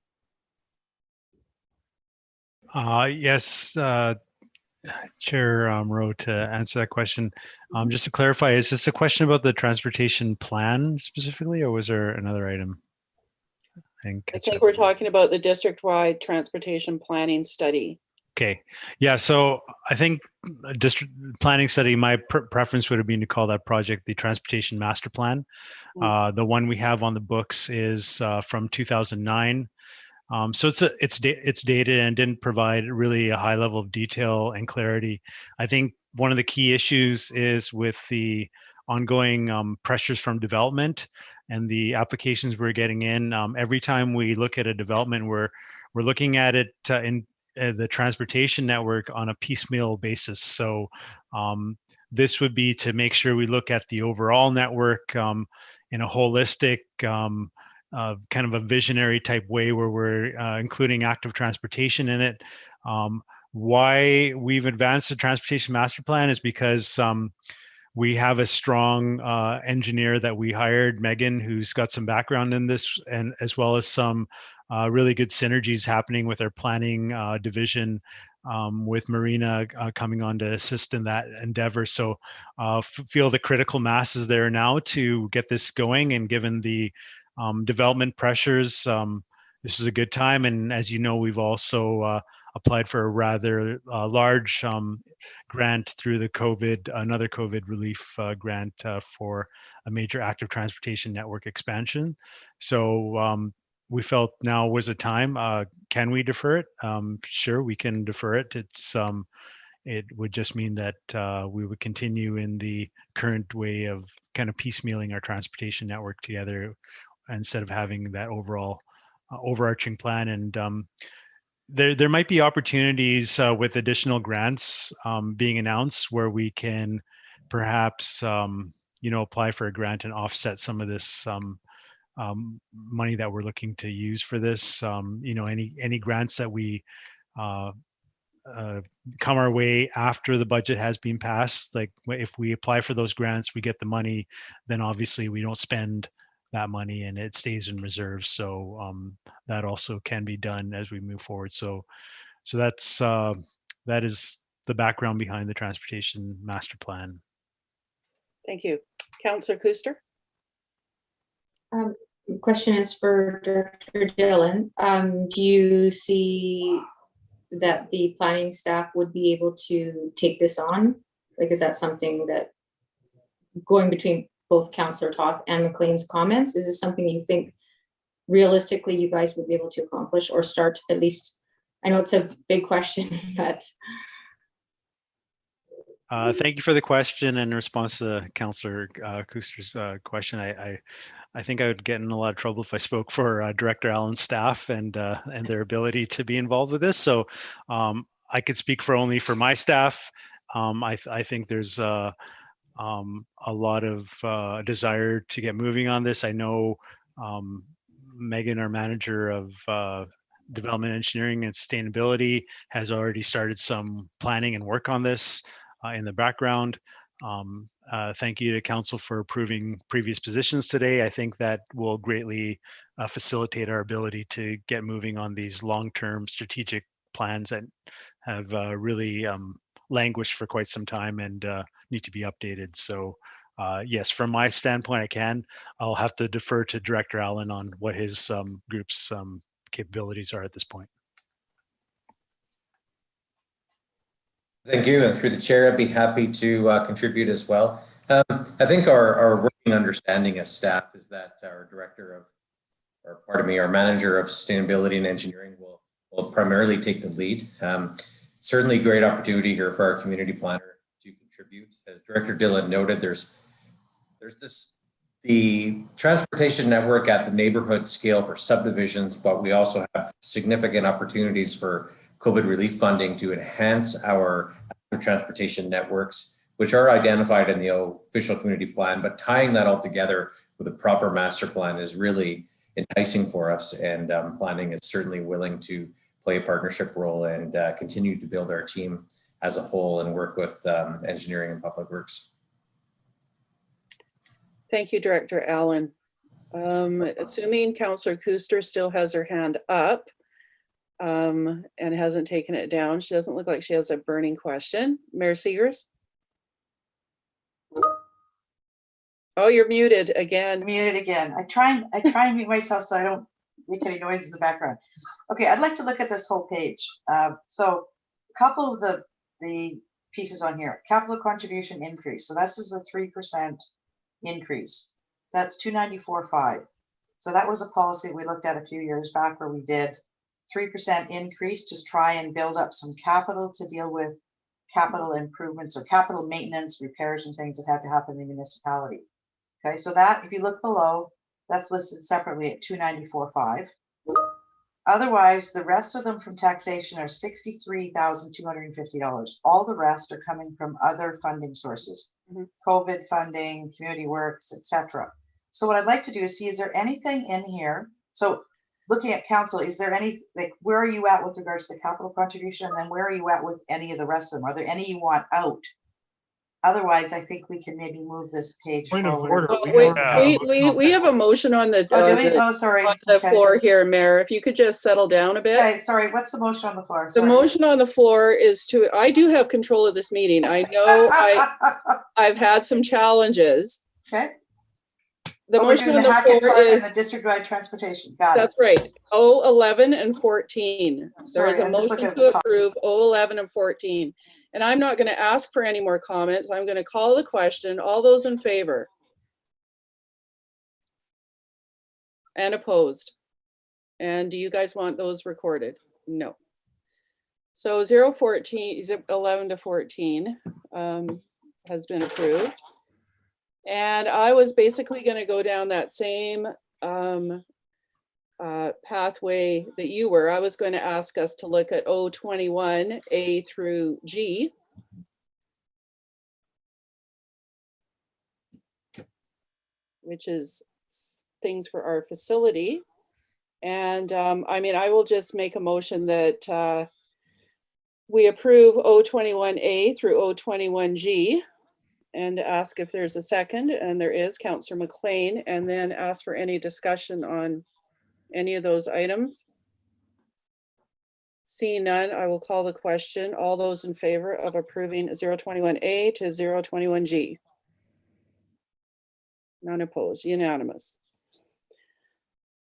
Yes, Chair Rowe, to answer that question. Just to clarify, is this a question about the transportation plan specifically, or was there another item? I think we're talking about the district-wide transportation planning study. Okay. Yeah. So I think a district planning study, my preference would have been to call that project the Transportation Master Plan. The one we have on the books is from 2009. So it's dated and didn't provide really a high level of detail and clarity. I think one of the key issues is with the ongoing pressures from development and the applications we're getting in. Every time we look at a development, we're looking at it in the transportation network on a piecemeal basis. So this would be to make sure we look at the overall network in a holistic kind of a visionary type way where we're including active transportation in it. Why we've advanced the Transportation Master Plan is because we have a strong engineer that we hired, Megan, who's got some background in this, and as well as some really good synergies happening with our planning division, with Marina coming on to assist in that endeavor. So feel the critical mass is there now to get this going, and given the development pressures, this is a good time. And as you know, we've also applied for a rather large grant through the another COVID relief grant for a major active transportation network expansion. So we felt now was a time. Can we defer it? Sure, we can defer it. It would just mean that we would continue in the current way of kind of piecemealing our transportation network together instead of having that overall overarching plan. And there might be opportunities with additional grants being announced where we can perhaps apply for a grant and offset some of this money that we're looking to use for this. Any grants that we come our way after the budget has been passed, like if we apply for those grants, we get the money, then obviously we don't spend that money and it stays in reserve. So that also can be done as we move forward. So that is the background behind the Transportation Master Plan. Thank you. Councillor Kuster. Question is for Director Dillon. Do you see that the planning staff would be able to take this on? Like, is that something that, going between both Councillor Toth and McLean's comments, is this something you think realistically you guys would be able to accomplish or start at least? I know it's a big question, but. Thank you for the question. In response to Councillor Kuster's question, I think I would get in a lot of trouble if I spoke for Director Allen's staff and their ability to be involved with this. So I could speak only for my staff. I think there's a lot of desire to get moving on this. I know Megan, our manager of development engineering and sustainability, has already started some planning and work on this in the background. Thank you to Council for approving previous positions today. I think that will greatly facilitate our ability to get moving on these long-term strategic plans that have really languished for quite some time and need to be updated. So yes, from my standpoint, I'll have to defer to Director Allen on what his group's capabilities are at this point. Thank you. And through the chair, I'd be happy to contribute as well. I think our working understanding as staff is that our our manager of sustainability and engineering will primarily take the lead. Certainly great opportunity here for our community planner to contribute. As Director Dillon noted, there's the transportation network at the neighborhood scale for subdivisions, but we also have significant opportunities for COVID relief funding to enhance our transportation networks, which are identified in the official community plan, but tying that all together with a proper master plan is really enticing for us, and planning is certainly willing to play a partnership role and continue to build our team as a whole and work with engineering and public works. Thank you, Director Allen. Assuming Councillor Kuster still has her hand up and hasn't taken it down, she doesn't look like she has a burning question. Mayor Seegers? Oh, you're muted again. Muted again. I try and mute myself so I don't make any noise in the background. Okay, I'd like to look at this whole page. So couple of the pieces on here. Capital contribution increase. So this is a 3% increase. That's 294.5. So that was a policy we looked at a few years back where we did 3% increase to try and build up some capital to deal with capital improvements or capital maintenance, repairs and things that had to happen in the municipality. Okay, so that, if you look below, that's listed separately at 294.5. Otherwise, the rest of them from taxation are $63,250. All the rest are coming from other funding sources, COVID funding, community works, etc. So what I'd like to do is see, is there anything in here? So looking at council, is there any, like, where are you at with regards to the capital contribution? And then where are you at with any of the rest of them? Are there any you want out? Otherwise, I think we can maybe move this page Point of forward. order. Well, we have a motion on the, Oh, do we? Oh, sorry. on the Okay. floor here, Mayor. If you could just settle down a bit. Okay, sorry, what's the motion on the floor? The Sorry. motion on the floor is to, I do have control of this meeting. I know I've had some challenges. Okay. The We're motion doing on the the Hackett floor Park is, and the district-wide transportation. Got it. that's right, 011 and 14. There is Sorry, a I'm just motion looking at the to top. approve 011 and 14. And I'm not going to ask for any more comments. I'm going to call the question. All those in favor? And opposed? And do you guys want those recorded? No. So 014, 11 to 14 has been approved. And I was basically going to go down that same pathway that you were. I was going to ask us to look at 021 A through G. Which is things for our facility. And I mean, I will just make a motion that we approve 021A through 021G and ask if there's a second, and there is, Councillor McLean, and then ask for any discussion on any of those items. Seeing none, I will call the question. All those in favor of approving 021A to 021G? None opposed, unanimous.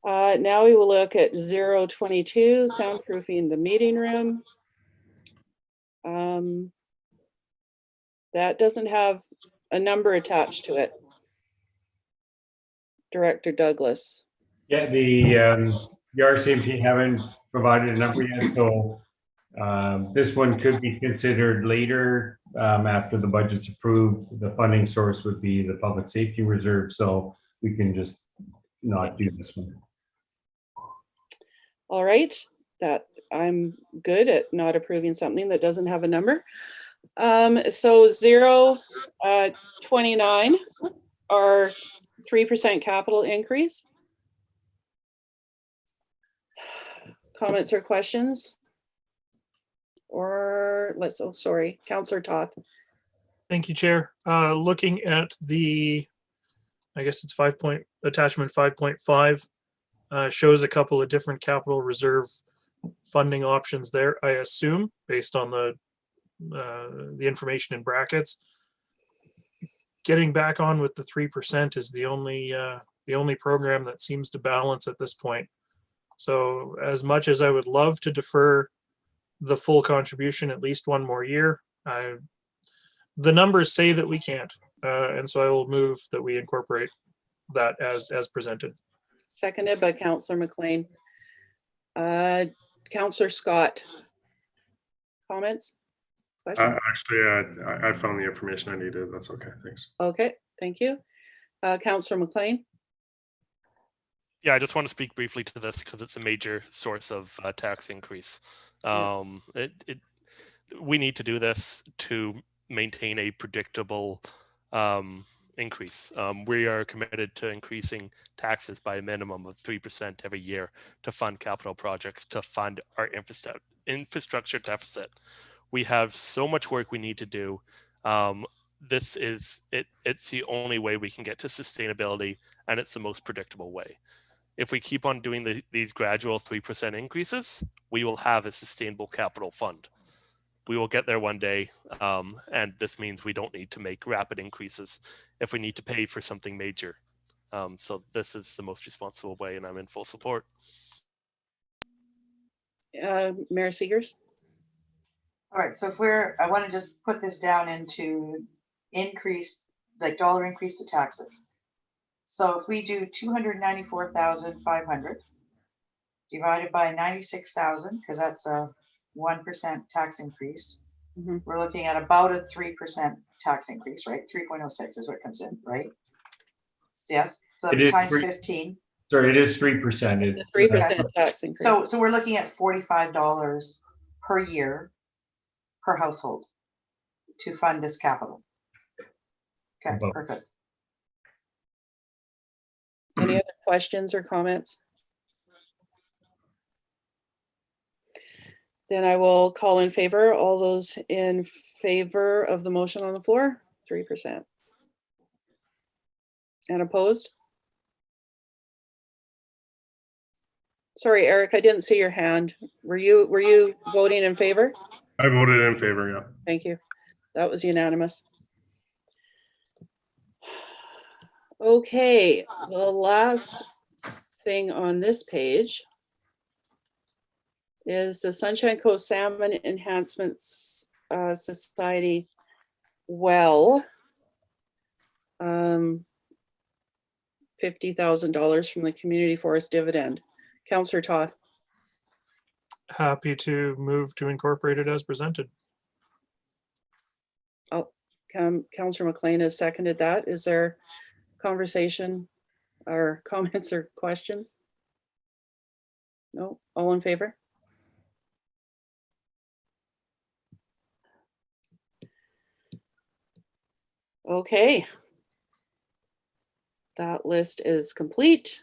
Now we will look at 022, soundproofing the meeting room. That doesn't have a number attached to it. Director Douglas. Yeah, the RCMP haven't provided a number yet, so this one could be considered later after the budget's approved. The funding source would be the public safety reserve, so we can just not do this one. All right, that I'm good at not approving something that doesn't have a number. So 029 our 3% capital increase. Comments or questions? Or let's, oh, sorry, Councillor Toth. Thank you, Chair. Looking at the, I guess it's attachment 5.5, shows a couple of different capital reserve funding options there, I assume, based on the information in brackets. Getting back on with the 3% is the only program that seems to balance at this point. So as much as I would love to defer the full contribution at least one more year, the numbers say that we can't, and so I will move that we incorporate that as presented. Seconded by Councillor McLean. Councillor Scott. Comments? Questions? Actually, I found the information I needed. That's okay. Thanks. Okay, thank you. Councillor McLean. Yeah, I just want to speak briefly to this because it's a major source of tax increase. We need to do this to maintain a predictable increase. We are committed to increasing taxes by a minimum of 3% every year to fund capital projects, to fund our infrastructure deficit. We have so much work we need to do. This is it's the only way we can get to sustainability, and it's the most predictable way. If we keep on doing these gradual 3% increases, we will have a sustainable capital fund. We will get there one day, and this means we don't need to make rapid increases if we need to pay for something major. So this is the most responsible way, and I'm in full support. Mayor Seegers. All right, so if I want to just put this down into increase, like dollar increase to taxes. So if we do 294,500 divided by 96,000, because that's a 1% tax increase, we're looking at about a 3% tax increase, right? 3.06 is what comes in, right? Yes, so It is times 3 15. Sorry, it is 3%. It's 3% tax increase. So we're looking at $45 per year per household to fund this capital. Okay, About. perfect. Any other questions or comments? Then I will call in favor. All those in favor of the motion on the floor, 3%. And opposed? Sorry, Eric, I didn't see your hand. Were you voting in favor? I voted in favor, yeah. Thank you. That was unanimous. Okay, the last thing on this page is the Sunshine Coast Salmon Enhancements Society well. $50,000 from the community forest dividend. Councillor Toth. Happy to move to incorporate it as presented. Oh, Councillor McLean has seconded that. Is there conversation or comments or questions? No, all in favor? Okay. That list is complete.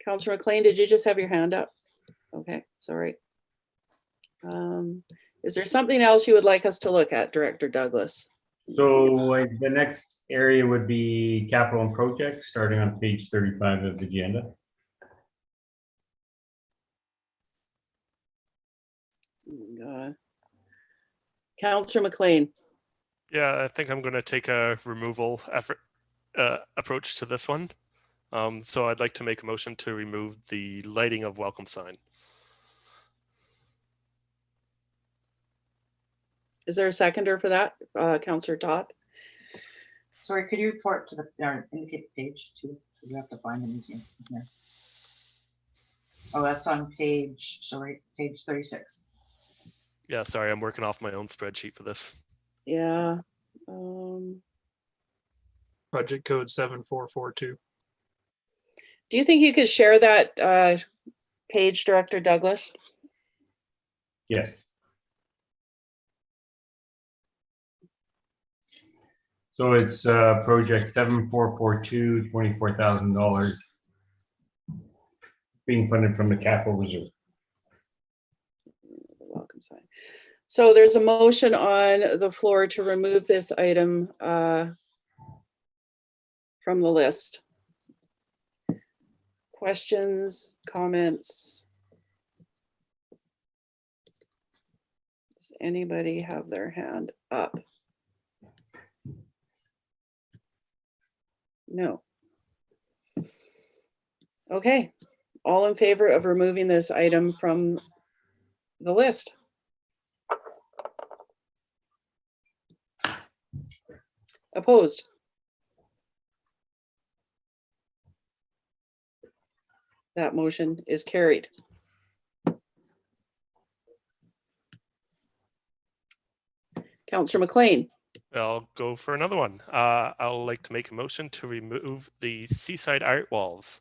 Councillor McLean, did you just have your hand up? Okay, sorry. Is there something else you would like us to look at, Director Douglas? So the next area would be capital and projects, starting on page 35 of the agenda. Oh God. Councillor McLean. Yeah, I think I'm going to take a removal effort approach to this one. So I'd like to make a motion to remove the lighting of welcome sign. Is there a seconder for that, Councillor Toth? Sorry, could you report to the indicate the page too? You have to find the museum here. Oh, that's on page, sorry, page 36. Yeah, sorry, I'm working off my own spreadsheet for this. Yeah. Project code 7442. Do you think you could share that page, Director Douglas? Yes. So it's project 7442, $24,000 being funded from the capital reserve. Welcome sign. So there's a motion on the floor to remove this item from the list. Questions, comments? Does anybody have their hand up? No. Okay, all in favor of removing this item from the list? Opposed? That motion is carried. Councillor McLean. I'll go for another one. I'll like to make a motion to remove the seaside art walls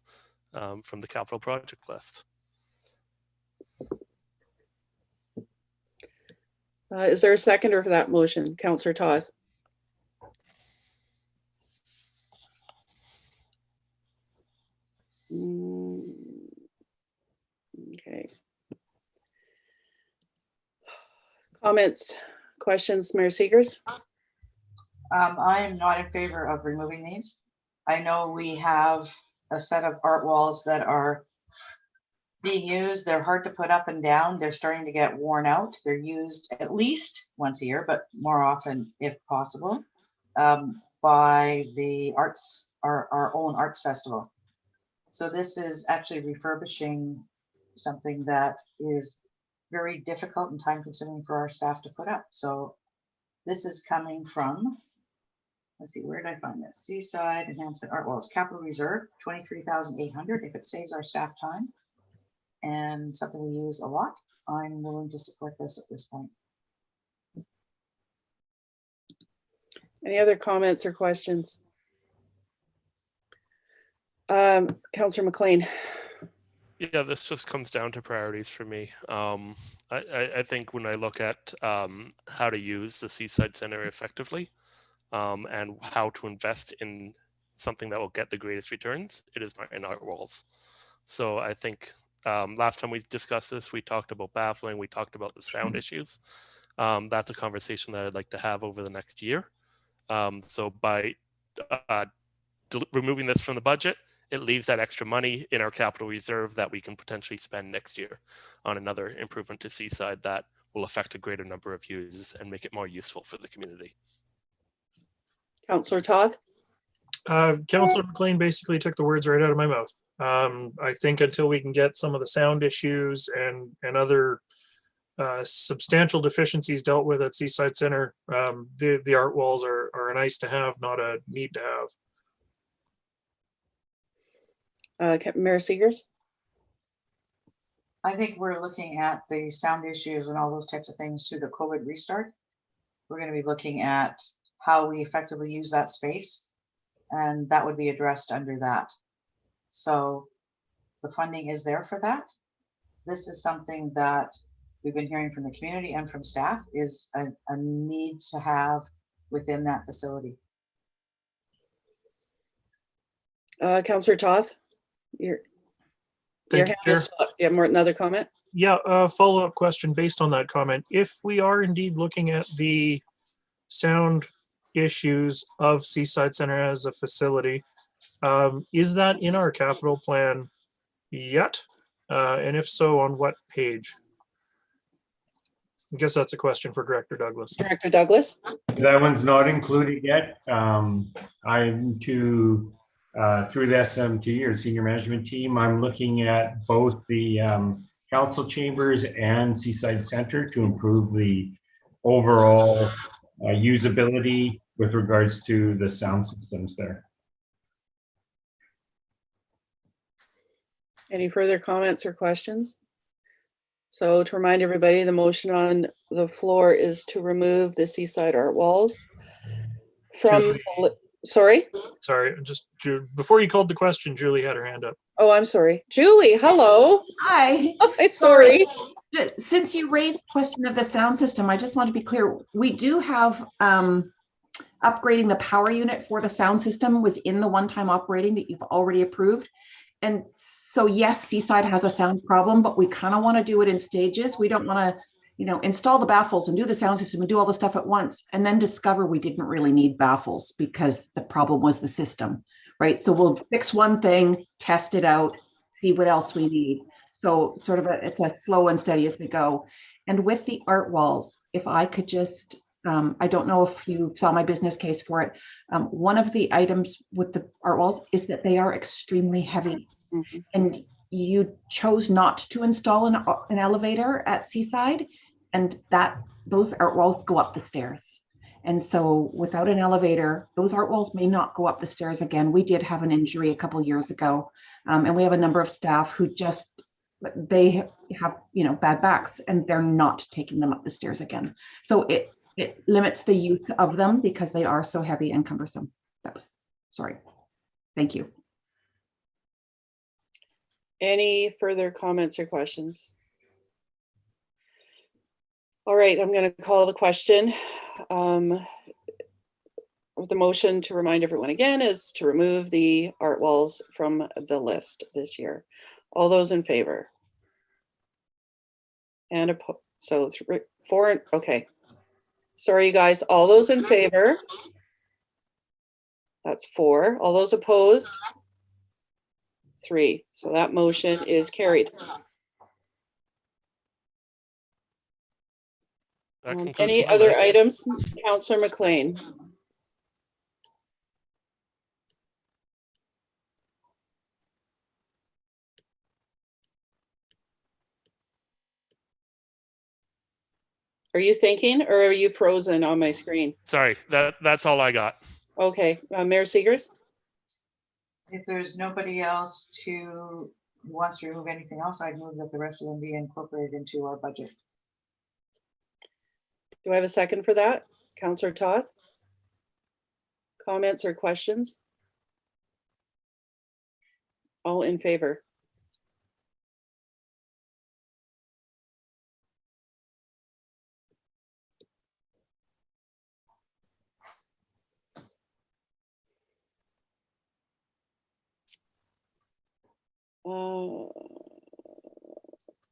from the capital project list. Is there a seconder for that motion? Councillor Toth. Okay. Comments, questions, Mayor Seegers? I am not in favor of removing these. I know we have a set of art walls that are being used. They're hard to put up and down. They're starting to get worn out. They're used at least once a year, but more often if possible, by the arts, our own arts festival. So this is actually refurbishing something that is very difficult and time consuming for our staff to put up. So this is coming from, let's see, where did I find this? Seaside Enhancement Art Walls Capital Reserve, 23,800 if it saves our staff time. And something we use a lot. I'm willing to support this at this point. Any other comments or questions? Councillor McLean. Yeah, this just comes down to priorities for me. I think when I look at how to use the Seaside Center effectively and how to invest in something that will get the greatest returns, it is in art walls. So I think last time we discussed this, we talked about baffling, we talked about the sound issues. That's a conversation that I'd like to have over the next year. So by removing this from the budget, it leaves that extra money in our capital reserve that we can potentially spend next year on another improvement to Seaside that will affect a greater number of users and make it more useful for the community. Councillor Toth. Councillor McLean basically took the words right out of my mouth. I think until we can get some of the sound issues and other substantial deficiencies dealt with at Seaside Center, the art walls are a nice to have, not a need to have. Mayor Seegers. I think we're looking at the sound issues and all those types of things through the COVID restart. We're going to be looking at how we effectively use that space, and that would be addressed under that. So the funding is there for that. This is something that we've been hearing from the community and from staff is a need to have within that facility. Councillor Toth. Your hand is up. You have another comment? Yeah, follow-up question based on that comment. If we are indeed looking at the sound issues of Seaside Center as a facility, is that in our capital plan yet? And if so, on what page? I guess that's a question for Director Douglas. Director Douglas. That one's not included yet. I'm through the SMT or senior management team, I'm looking at both the council chambers and Seaside Center to improve the overall usability with regards to the sound systems there. Any further comments or questions? So to remind everybody, the motion on the floor is to remove the Seaside art walls from, sorry, just before you called the question, Julie had her hand up. Oh, I'm sorry. Julie, hello. Hi. Sorry. Since you raised the question of the sound system, I just want to be clear. We do have upgrading the power unit for the sound system was in the one-time operating that you've already approved. And so yes, Seaside has a sound problem, but we kind of want to do it in stages. We don't want to, install the baffles and do the sound system and do all the stuff at once and then discover we didn't really need baffles because the problem was the system, right? So we'll fix one thing, test it out, see what else we need. So sort of it's a slow and steady as we go. And with the art walls, if I could just, I don't know if you saw my business case for it. One of the items with the art walls is that they are extremely heavy. Mm-hmm. And you chose not to install an elevator at Seaside, and those art walls go up the stairs. And so without an elevator, those art walls may not go up the stairs again. We did have an injury a couple of years ago, and we have a number of staff who they have bad backs and they're not taking them up the stairs again. So it limits the use of them because they are so heavy and cumbersome. Sorry. Thank you. Any further comments or questions? All right, I'm going to call the question. The motion, to remind everyone again, is to remove the art walls from the list this year. All those in favor? And opposed? So 4, okay. Sorry, you guys, all those in favor? That's 4. All those opposed? 3. So that motion is carried. Any other items, Councillor McLean? Are you thinking or are you frozen on my screen? Sorry, that's all I got. Okay, Mayor Seegers? If there's nobody else who wants to remove anything else, I'd move that the rest of them be incorporated into our budget. Do I have a second for that? Councillor Toth? Comments or questions? All in favor?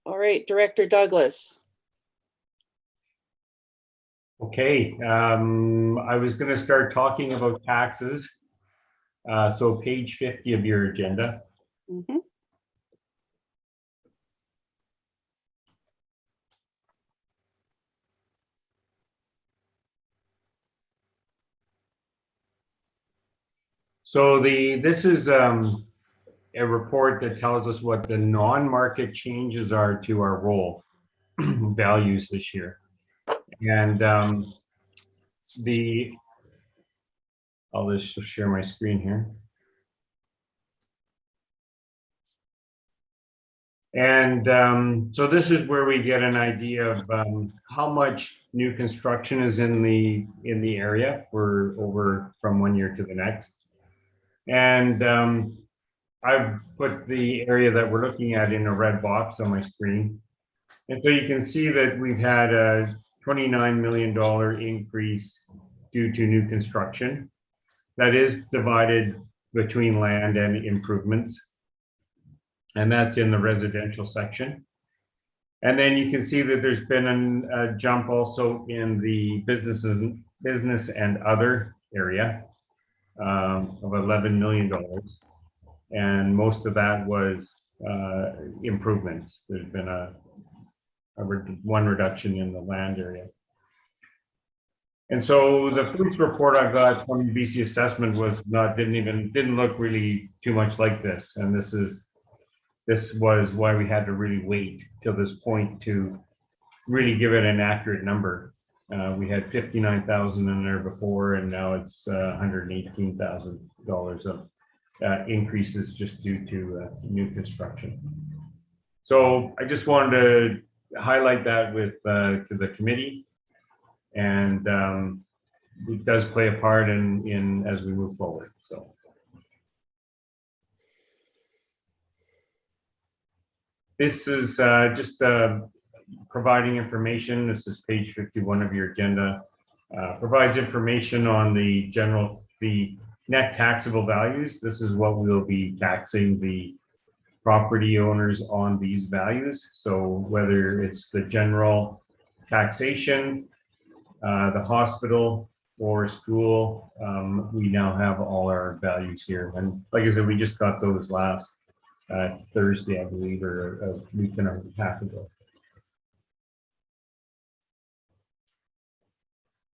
All right, Director Douglas. Okay, I was going to start talking about taxes. So page 50 of your agenda. Mm-hmm. So this is a report that tells us what the non-market changes are to our roll values this year. And I'll just share my screen here. And so this is where we get an idea of how much new construction is in the area. We're over from one year to the next. And I've put the area that we're looking at in a red box on my screen. And so you can see that we've had a $29 million increase due to new construction. That is divided between land and improvements. And that's in the residential section. And then you can see that there's been a jump also in the business and other area of $11 million. And most of that was improvements. There's been one reduction in the land area. And so the first report I got from BC Assessment was didn't look really too much like this. And this was why we had to really wait till this point to really give it an accurate number. We had 59,000 in there before, and now it's $118,000 of increases just due to new construction. So I just wanted to highlight that to the committee, and it does play a part in as we move forward. So this is just providing information. This is page 51 of your agenda. Provides information on the net taxable values. This is what we'll be taxing the property owners on these values. So whether it's the general taxation, the hospital or school, we now have all our values here. And like I said, we just got those last Thursday, I believe, or a week and a half ago.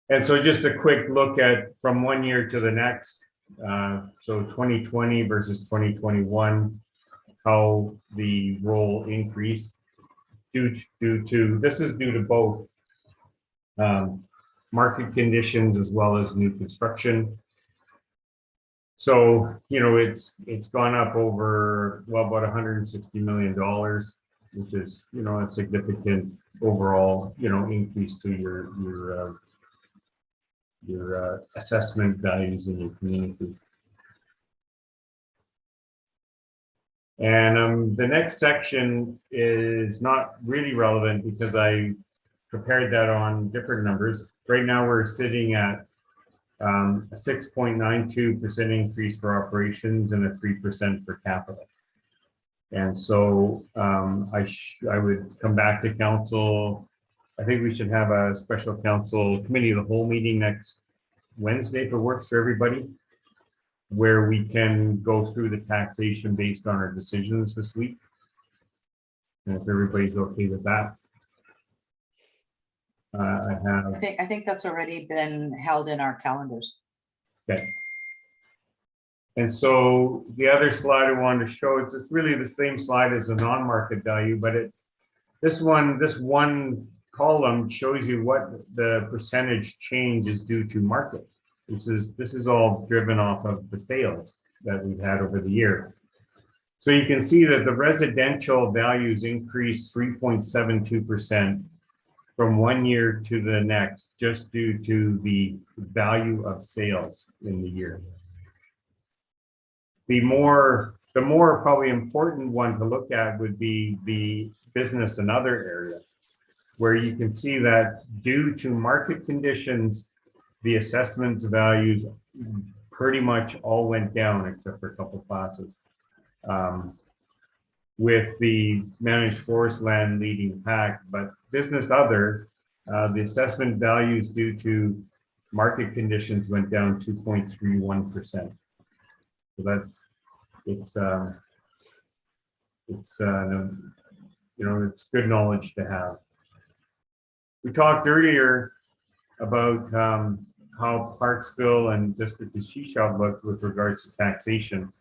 And so just a quick look at from one year to the next. So 2020 versus 2021, how the roll increased due to this is due to both market conditions as well as new construction. So, you know, it's gone up over, well, about $160 million, which is, you know, a significant overall, you know, increase to your assessment values in your community. And the next section is not really relevant because I prepared that on different numbers. Right now we're sitting at a 6.92% increase for operations and a 3% for capital. And so I would come back to council. I think we should have a special council committee of the whole meeting next Wednesday if it works for everybody, where we can go through the taxation based on our decisions this week. And if everybody's okay with that. I think that's already been held in our calendars. Okay. And so the other slide I wanted to show, it's really the same slide as the non-market value, but this one column shows you what the percentage change is due to market. This is all driven off of the sales that we've had over the year. So you can see that the residential values increased 3.72% from one year to the next, just due to the value of sales in the year. The more probably important one to look at would be the business and other area, where you can see that due to market conditions, the assessments values pretty much all went down except for a couple classes. With the managed forest land leading pack, but business other, the assessment values due to market conditions went down 2.31%. So it's good knowledge to have. We talked earlier about how Parksville and District of Sechelt looked with regards to taxation.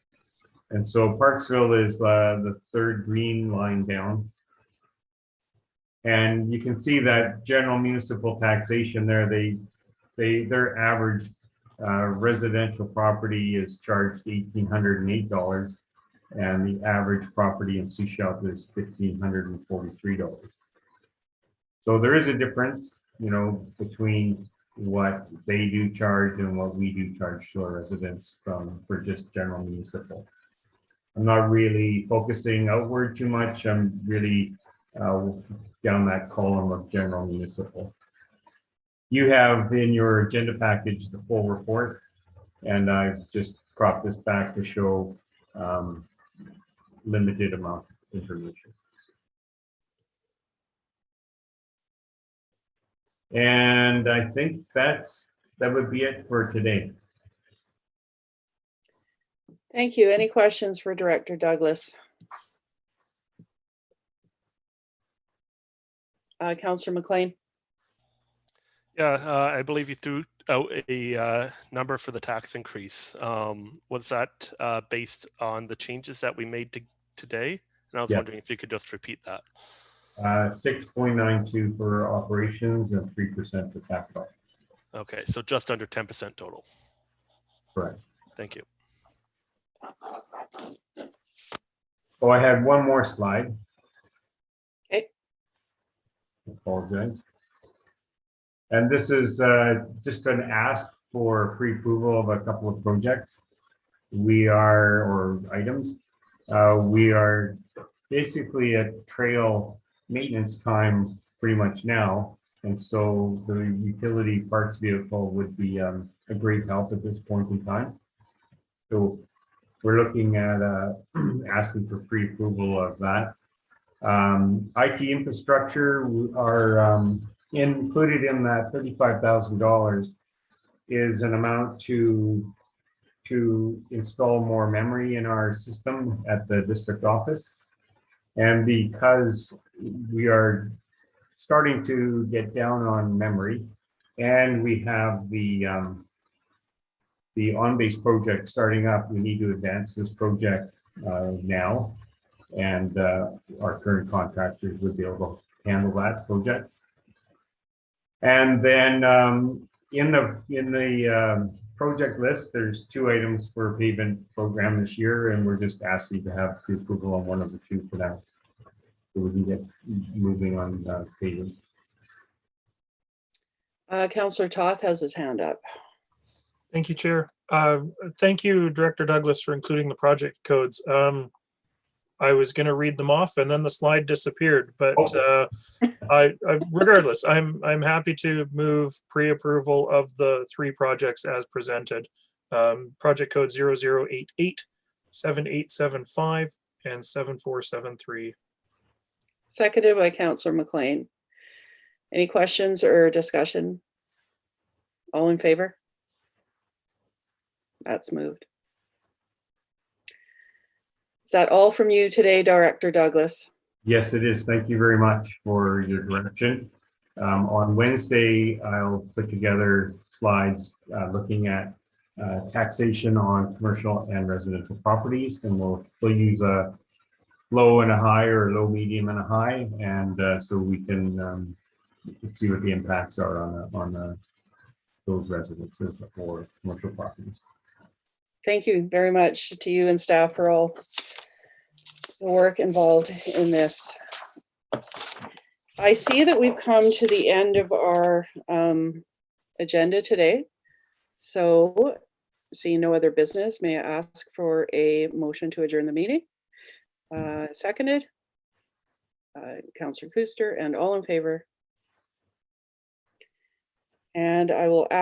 And so Parksville is the third green line down. And you can see that general municipal taxation there, their average residential property is charged $1,808, and the average property in Sechelt is $1,543. So there is a difference, between what they do charge and what we do charge to our residents for just general municipal. I'm not really focusing outward too much. I'm really down that column of general municipal. You have in your agenda package the full report, and I've just cropped this back to show limited amount of information. And I think that would be it for today. Thank you. Any questions for Director Douglas? Councillor McLean. Yeah, I believe you threw out a number for the tax increase. Was that based on the changes that we made today? And I was wondering if you could just repeat that. 6.92 for operations and 3% for capital. Okay, so just under 10% total. Correct. Thank you. Oh, I had one more slide. Okay. Apologize. And this is just an ask for pre-approval of a couple of projects. Or items. We are basically at trail maintenance time pretty much now. And so the utility parks vehicle would be a great help at this point in time. So we're looking at asking for pre-approval of that. IT infrastructure are included in that $35,000 is an amount to install more memory in our system at the district office. And because we are starting to get down on memory, and we have the on-base project starting up, we need to advance this project now, and our current contractors would be able to handle that project. And then in the project list, there's 2 items for pavement program this year, and we're just asking to have approval on one of the 2 for now, so we can get moving on pavement. Councillor Toth has his hand up. Thank you, Chair. Thank you, Director Douglas, for including the project codes. I was going to read them off and then the slide disappeared, but regardless, I'm happy to move pre-approval of the 3 projects as presented. Project code 0088, 7875, and 7473. Seconded by Councillor McLean. Any questions or discussion? All in favor? That's moved. Is that all from you today, Director Douglas? Yes, it is. Thank you very much for your direction. On Wednesday, I'll put together slides looking at taxation on commercial and residential properties, and we'll use a low and a high, or a low, medium, and a high, and so we can see what the impacts are on those residences or commercial properties. Thank you very much to you and staff for all the work involved in this. I see that we've come to the end of our agenda today. So, seeing no other business, may I ask for a motion to adjourn the meeting? Seconded. Councillor Kuster, and all in favor. And I will ask